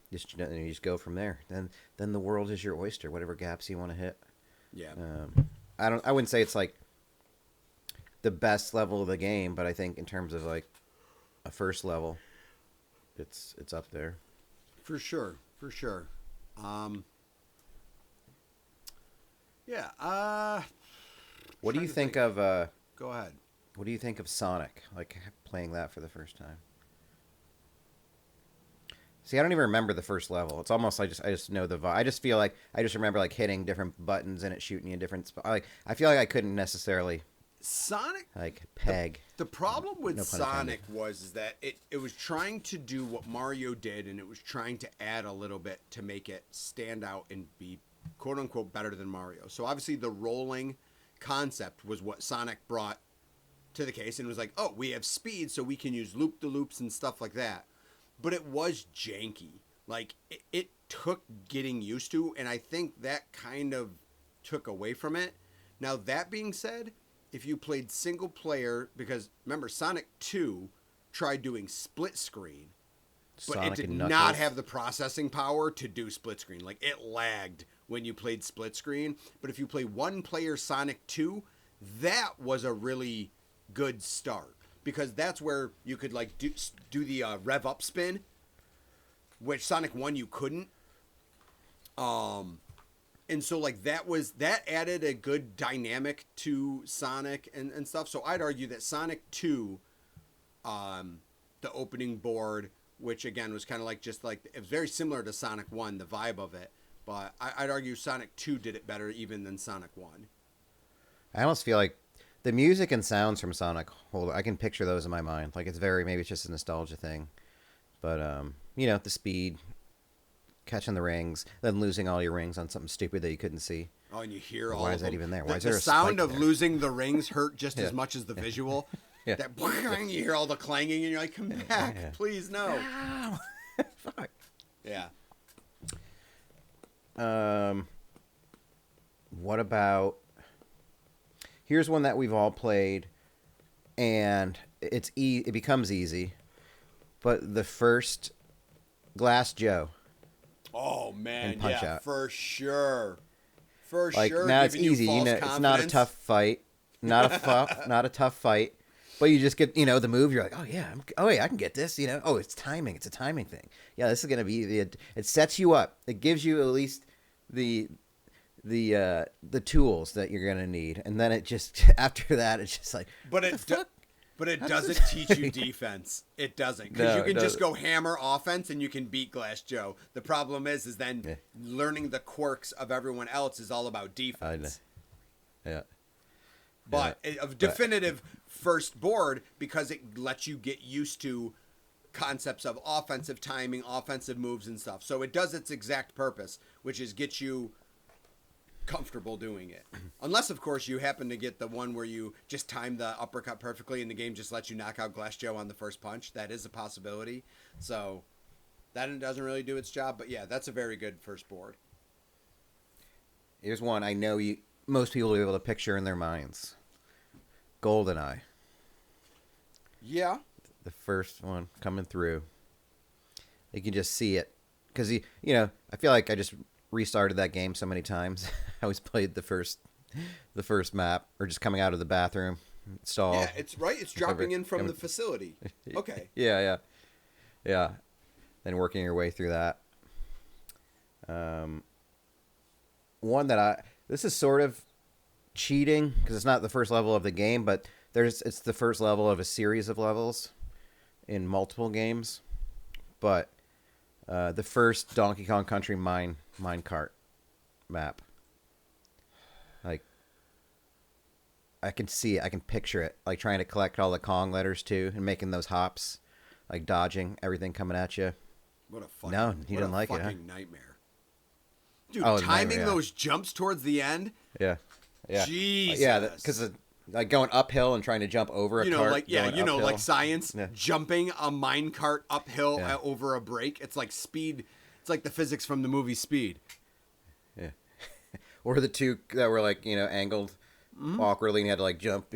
You just go from there. Then the world is your oyster, whatever gaps you want to hit. Yeah. I wouldn't say it's like the best level of the game, but I think in terms of like a first level, it's up there. For sure. Yeah. What do you think of? Go ahead. What do you think of Sonic? Like playing that for the first time. See, I don't even remember the first level. It's almost I just know the vibe. I just feel like I just remember like hitting different buttons and it shooting you in different spots. Like I feel like I couldn't necessarily Sonic like peg. The problem with No pun Sonic intended. was that it was trying to do what Mario did, and it was trying to add a little bit to make it stand out and be quote unquote better than Mario. So obviously the rolling concept was what Sonic brought to the case, and it was like, oh, we have speed, so we can use loop-de-loops and stuff like that. But it was janky. Like, it took getting used to, and I think that kind of took away from it. Now, that being said, if you played single player, because remember, Sonic 2 tried doing split screen, but Sonic it did and not Knuckles. have the processing power to do split screen. Like, it lagged when you played split screen. But if you play one player Sonic 2, that was a really good start. Because that's where you could like do the rev up spin, which Sonic 1 you couldn't. And so like that added a good dynamic to Sonic and stuff. So I'd argue that Sonic 2, the opening board, which again was kind of like it was very similar to Sonic 1, the vibe of it. But I'd argue Sonic 2 did it better even than Sonic 1. I almost feel like the music and sounds from Sonic, I can picture those in my mind. Like maybe it's just a nostalgia thing. But, the speed, catching the rings, then losing all your rings on something stupid that you couldn't see. Oh, and you hear all Why of is that them. even there? The- Why is there the a sound spike of there? losing the rings hurt just Yeah. as much as the visual. Yeah. That you hear all the clanging and you're like, come back, Yeah. please no. Fuck. Yeah. What about... Here's one that we've all played, and it becomes easy. But the first Glass Joe. Oh man, And Punch yeah, Out. for sure. For Like sure. now it's giving you easy. false It's not a confidence. tough fight. Not a tough fight. But you just get the move. You're like, oh yeah, I can get this. Oh, it's timing. It's a timing thing. Yeah, this is gonna be it sets you up. It gives you at least the tools that you're gonna need, and then it just after that it's just like, But what it the do- fuck? but it How does doesn't it- teach you defense. It doesn't, because No, you it can just doesn't. go hammer offense and you can beat Glass Joe. The problem is then Yeah. learning the quirks of everyone else is all about defense. Yeah. But a definitive first board, because it lets you get used to concepts of offensive timing, offensive moves and stuff. So it does its exact purpose, which is get you comfortable doing it. Unless, of course, you happen to get the one where you just time the uppercut perfectly and the game just lets you knock out Glass Joe on the first punch. That is a possibility. So that doesn't really do its job. But yeah, that's a very good first board. Here's one I know most people will be able to picture in their minds. GoldenEye. Yeah. The first one coming through. You can just see it. Because, I feel like I just restarted that game so many times. I always played the first map, or just coming out of the bathroom stall. Yeah, it's right. It's dropping in from the facility. Okay. Yeah. Then working your way through that. One that this is sort of cheating because it's not the first level of the game, but it's the first level of a series of levels in multiple games. But the first Donkey Kong Country minecart map, like I can see it, I can picture it, like trying to collect all the Kong letters too, and making those hops, like dodging everything coming at you. What a fucking, No, you didn't like it, huh? fucking nightmare. Dude, Oh, timing nightmare, yeah. those jumps towards the end. Yeah. Jesus. Yeah, because like going uphill and trying to jump over a cart. Like going like uphill. science, Yeah. jumping a minecart uphill Yeah. over a break. It's like speed. It's like the physics from the movie Speed. Yeah. Or the two that were like, angled Mm-hmm. awkwardly and you had to like jump,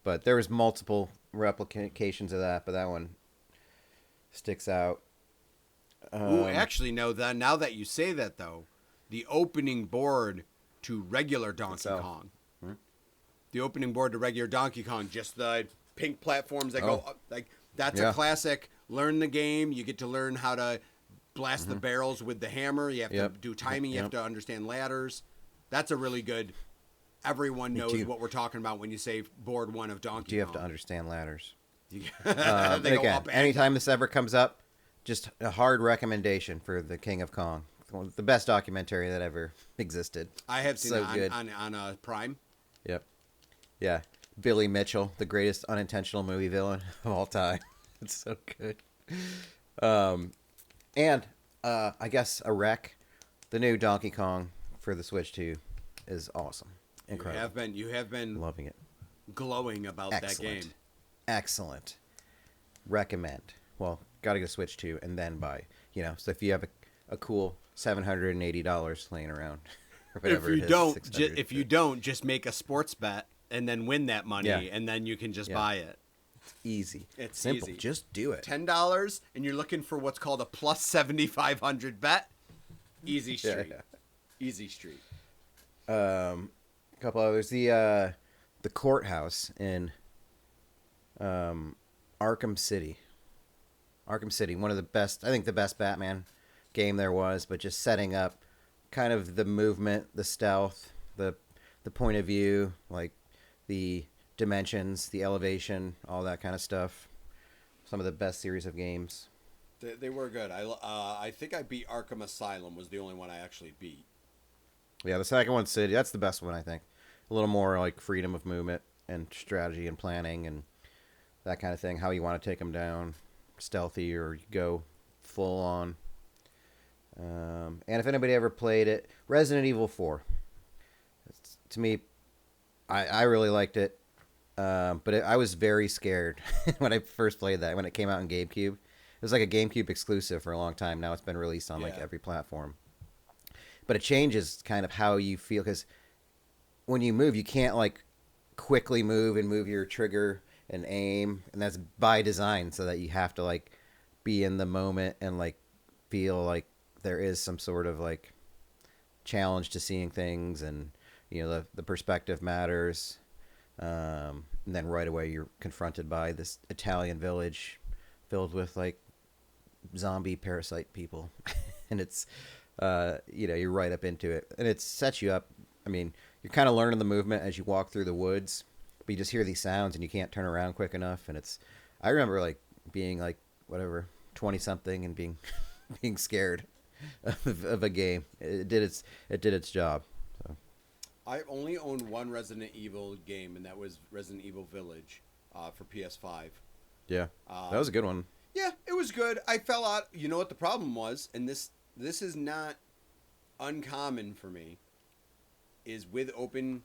But there was multiple replications of that, but that one sticks out. Ooh, actually, no. Now that you say that, though, the opening board to regular Donkey Itself. Kong, the opening board to regular Donkey Kong, just the pink platforms that go up, like that's Yeah. a classic. Learn the game. You get to learn how to blast the barrels with the hammer. You have Yep. to do timing. You have Yep. to understand ladders. That's a really good. Everyone knows too. what we're talking about when you say board one of Donkey Do you have to Kong. understand ladders? they And go again, up and anytime this ever comes up, just a hard recommendation for the King of Kong. The best documentary that ever existed. I have seen so it good. on Prime. Yep. Yeah. Billy Mitchell, the greatest unintentional movie villain of all time. It's so good. And I guess a wreck. The new Donkey Kong for the Switch 2 is awesome. Incredible. You have been Loving it. glowing about Excellent. that game. Excellent. Recommend. Well, gotta go Switch 2 and then buy. So if you have a cool $780 laying around, or whatever If it you is, don't, 600. if you don't, just make a sports bet and then win that money, Yeah. and then you can just Yeah. buy it. Easy. It's simple. easy. Just do it. $10, and you're looking for what's called a plus 7,500 bet. Easy street. Yeah. Easy street. A couple others. The courthouse in Arkham City. Arkham City, one of the best, I think the best Batman game there was, but just setting up kind of the movement, the stealth, the point of view, like the dimensions, the elevation, all that kind of stuff. Some of the best series of games. They were good. I think I beat Arkham Asylum was the only one I actually beat. Yeah, the second one, City, that's the best one, I think. A little more like freedom of movement and strategy and planning and that kind of thing. How you want to take them down, stealthy or you go full on. And if anybody ever played it, Resident Evil 4. To me, I really liked it. But I was very scared when I first played that, when it came out in GameCube. It was like a GameCube exclusive for a long time. Now it's been released on like Yeah. every platform. But it changes kind of how you feel, because when you move, you can't like quickly move and move your trigger and aim, and that's by design, so that you have to like be in the moment and like feel like there is some sort of like challenge to seeing things, and the perspective matters. And then right away you're confronted by this Italian village filled with like zombie parasite people. And it's you're right up into it, and it sets you up. I mean, you're kind of learning the movement as you walk through the woods, but you just hear these sounds and you can't turn around quick enough. And I remember like being like whatever 20 something and being being scared of a game. It did its job. So. I only owned one Resident Evil game, and that was Resident Evil Village for PS5. Yeah, that was a good one. Yeah, it was good. I fell out. You know what the problem was, and this is not uncommon for me, is with open.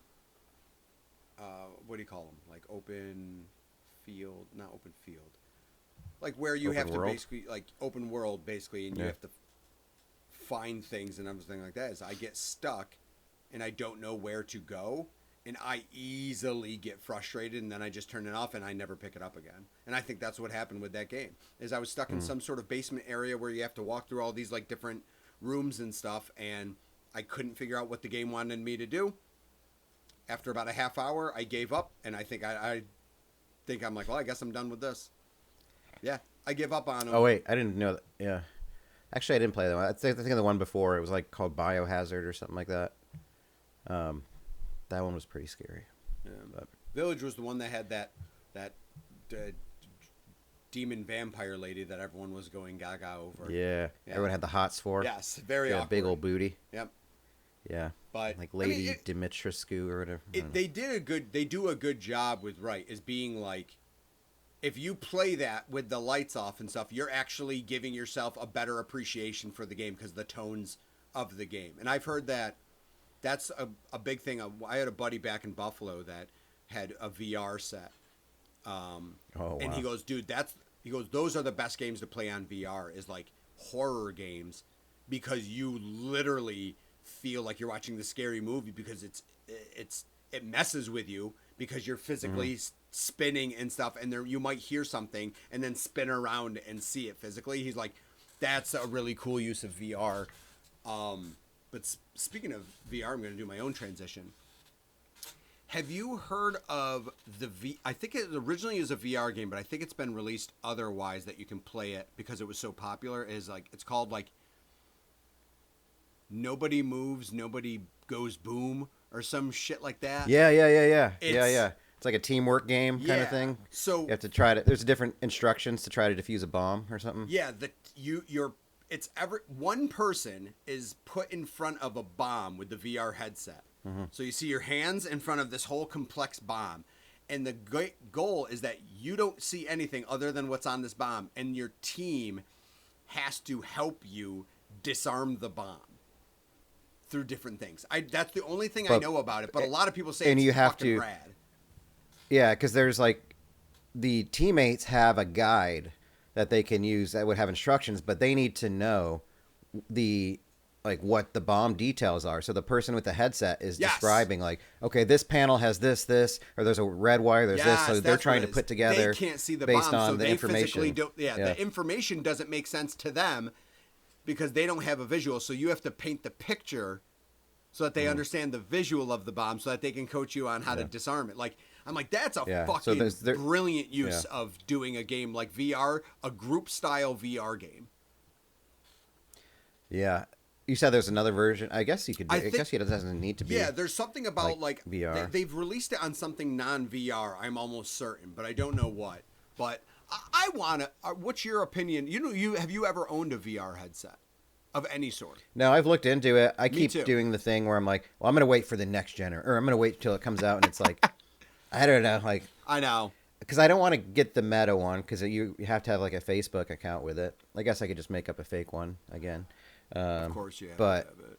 What do you call them? Like open field, not open field. Like where you Open have to world? basically like open world basically, and you have to find things and everything like that. Is I get stuck, and I don't know where to go. And I easily get frustrated, and then I just turn it off, and I never pick it up again. And I think that's what happened with that game. Is I was stuck in some sort of basement area where you have to walk through all these like different rooms and stuff, and I couldn't figure out what the game wanted me to do. After about a half hour, I gave up, and I think I'm like, well, I guess I'm done with this. Yeah, I give up on them. Oh wait, I didn't know that. Yeah, actually, I didn't play that one. I think the one before it was like called Biohazard or something like that. That one was pretty scary. Yeah. But, Village was the one that had that demon vampire lady that everyone was going gaga over. yeah, everyone had the hots for. Yes, very yeah, awkward. big old booty. Yep. Yeah, But like Lady I mean, Dimitrescu or whatever. they do a good job with is being like, if you play that with the lights off and stuff, you're actually giving yourself a better appreciation for the game because the tones of the game. And I've heard that that's a big thing. I had a buddy back in Buffalo that had a VR set. And he goes, dude, those are the best games to play on VR is like horror games because you literally feel like you're watching the scary movie because it messes with you because you're physically spinning and stuff, and there you might hear something and then spin around and see it physically. He's like, that's a really cool use of VR. But speaking of VR, I'm going to do my own transition. Have you heard of I think it originally is a VR game, but I think it's been released otherwise that you can play it because it was so popular. It's called like Nobody Moves, Nobody Goes Boom or some shit like that. Yeah. It's like a teamwork game kind of thing. So you have to try to. There's different instructions to try to defuse a bomb or something. Yeah, one person is put in front of a bomb with the VR headset. Mm-hmm. So you see your hands in front of this whole complex bomb. And the goal is that you don't see anything other than what's on this bomb. And your team has to help you disarm the bomb through different things. That's the only thing I know about it. But a lot of people say it's fucking rad. Yeah, because there's like the teammates have a guide that they can use that would have instructions, but they need to know what the bomb details are. So the person with the headset is describing like, okay, this panel has this, or there's a red wire, there's this. So they're trying to put together. They can't see the based bomb, on so the they information. Physically don't. Yeah, the information doesn't make sense to them because they don't have a visual. So you have to paint the picture so that they understand the visual of the bomb, so that they can coach you on how to disarm it. Like. I'm like, that's a fucking brilliant use of doing a game like VR, a group-style VR game. Yeah. You said there's another version. I guess you could. I guess it doesn't need to be. Yeah, there's something about like VR. They've released it on something non-VR. I'm almost certain, but I don't know what. But I want to. What's your opinion? Have you ever owned a VR headset of any sort? No, I've looked into it. I keep doing the thing where I'm like, well, I'm going to wait for the next gen, or I'm going to wait till it comes out, and it's like. I don't know, I know. Because I don't want to get the meta one, because you have to have, like, a Facebook account with it. I guess I could just make up a fake one again. Of course you have but to have it.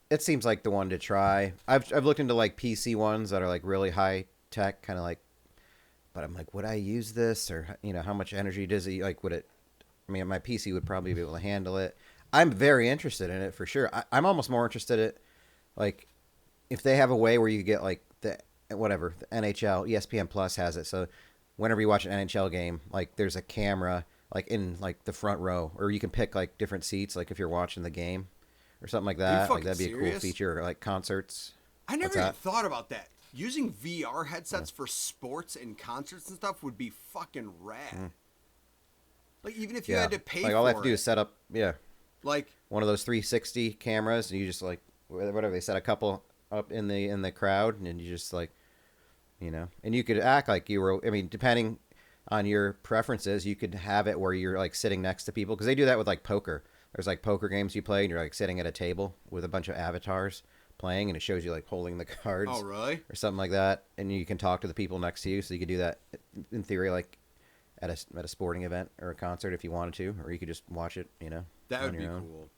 It seems like the one to try. I've looked into, like, PC ones that are, like, really high-tech, kind of like... But I'm like, would I use this? Or, how much energy does it... Like, would it... I mean, my PC would probably be able to handle it. I'm very interested in it, for sure. I'm almost more interested in, like, if they have a way where you get, like, the NHL, ESPN Plus has it. So whenever you watch an NHL game, like there's a camera like in like the front row, or you can pick like different seats, like if you're watching the game or something like that. Like that'd be a cool feature, or like concerts. I never even thought about that. Using VR headsets for sports and concerts and stuff would be fucking rad. Like even if you had to pay like for all I have to do is set up. Yeah. Like one of those 360 cameras, and you just like whatever they set a couple up in the crowd, and you just like, and you could act like you were. I mean, depending on your preferences, you could have it where you're like sitting next to people because they do that with like poker. There's like poker games you play, and you're like sitting at a table with a bunch of avatars playing, and it shows you like holding the cards. Oh, really? Or something like that, and you can talk to the people next to you. So you could do that in theory, like at a sporting event or a concert if you wanted to, or you could just watch it. That would on be your own. cool.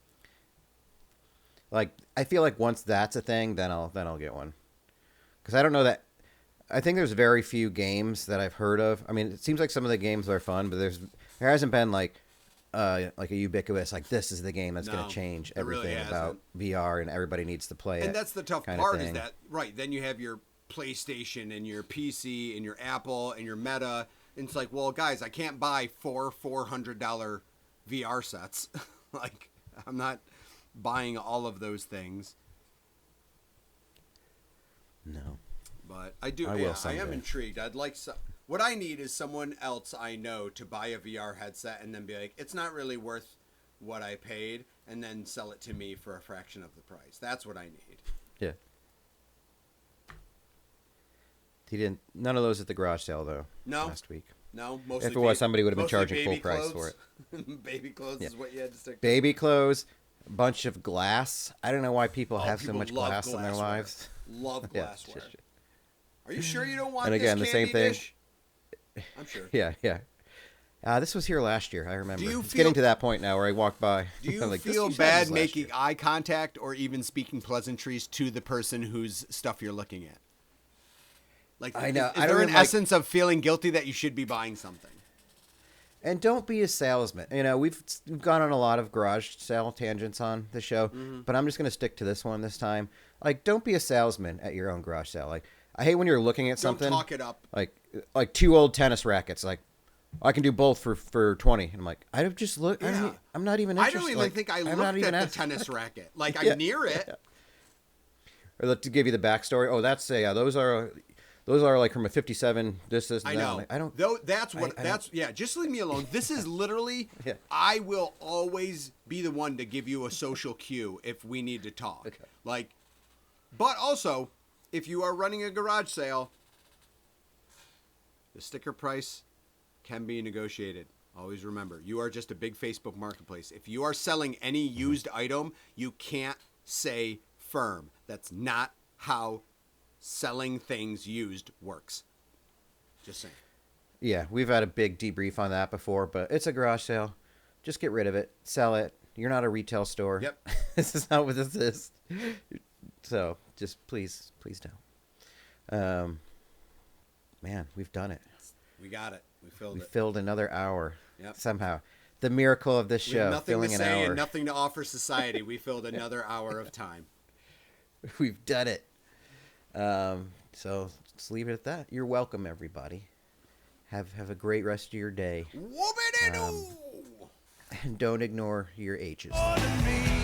Like I feel like once that's a thing, then I'll get one, because I don't know that. I think there's very few games that I've heard of. I mean, it seems like some of the games are fun, but there hasn't been like a ubiquitous like this is the game that's going No, to change it really everything about VR and everybody needs to play it. And that's the tough kind of part is thing. that, right, then you have your PlayStation and your PC and your Apple and your Meta. And it's like, well, guys, I can't buy four $400 VR sets. Like, I'm not buying all of those things. No. But I do. I will Yeah, I someday. am intrigued. I'd like what I need is someone else I know to buy a VR headset and then be like, it's not really worth what I paid, and then sell it to me for a fraction of the price. That's what I need. Yeah. He didn't. None of those at the garage sale though. No. Last week. No, mostly. If it was, somebody would have been mostly charging full baby price clothes. for it. Baby clothes Yeah. is what you had to stick to. Baby clothes, a bunch of glass. I don't know why people have so People much love glass in their glassware. lives. Love Yeah, glassware. just- Are you sure you don't want And again, this the same candy thing. dish? I'm sure. Yeah. This was here last year. I remember. Do you It's feel- getting to that point now where I walk by. Do you I'm like, this feel used to have bad this last making year. eye contact or even speaking pleasantries to the person whose stuff you're looking at? Like, I know. Is I there don't an even like- essence of feeling guilty that you should be buying something? And don't be a salesman. We've gone on a lot of garage sale tangents on the show, but I'm just going to stick to this one this time. Like, don't be a salesman at your own garage sale. Like, I hate when you're looking at something. Don't talk it up. Like two old tennis rackets. Like, I can do both for 20. And I'm like, I just look. Yeah. I'm not even I interested. don't even like, think I I'm looked not even at the asking. tennis racket. Like, Yeah. I'm near it. Or to give you the backstory. Oh, that's those are like from a 57. This and I that. know. I'm like, I don't. Though that's what. I That's yeah. Just leave me alone. This is literally. Yeah. I will always be the one to give you a social cue if we need to talk. Okay. Like, but also, if you are running a garage sale, the sticker price can be negotiated. Always remember, you are just a big Facebook marketplace. If you are selling any used item, you can't say firm. That's not how selling things used works. Just saying. Yeah, we've had a big debrief on that before, but it's a garage sale. Just get rid of it. Sell it. You're not a retail store. Yep. This is not what this is. So just please don't. Man, we've done it. We got it. We filled We it. filled another hour. Yep. Somehow. The miracle of this We have show, nothing filling to an say hour. and nothing to offer society. We filled another hour of time. We've done it. So let's leave it at that. You're welcome, everybody. Have a great rest of your day. Whoopity-doo! And don't ignore your H's. More than me.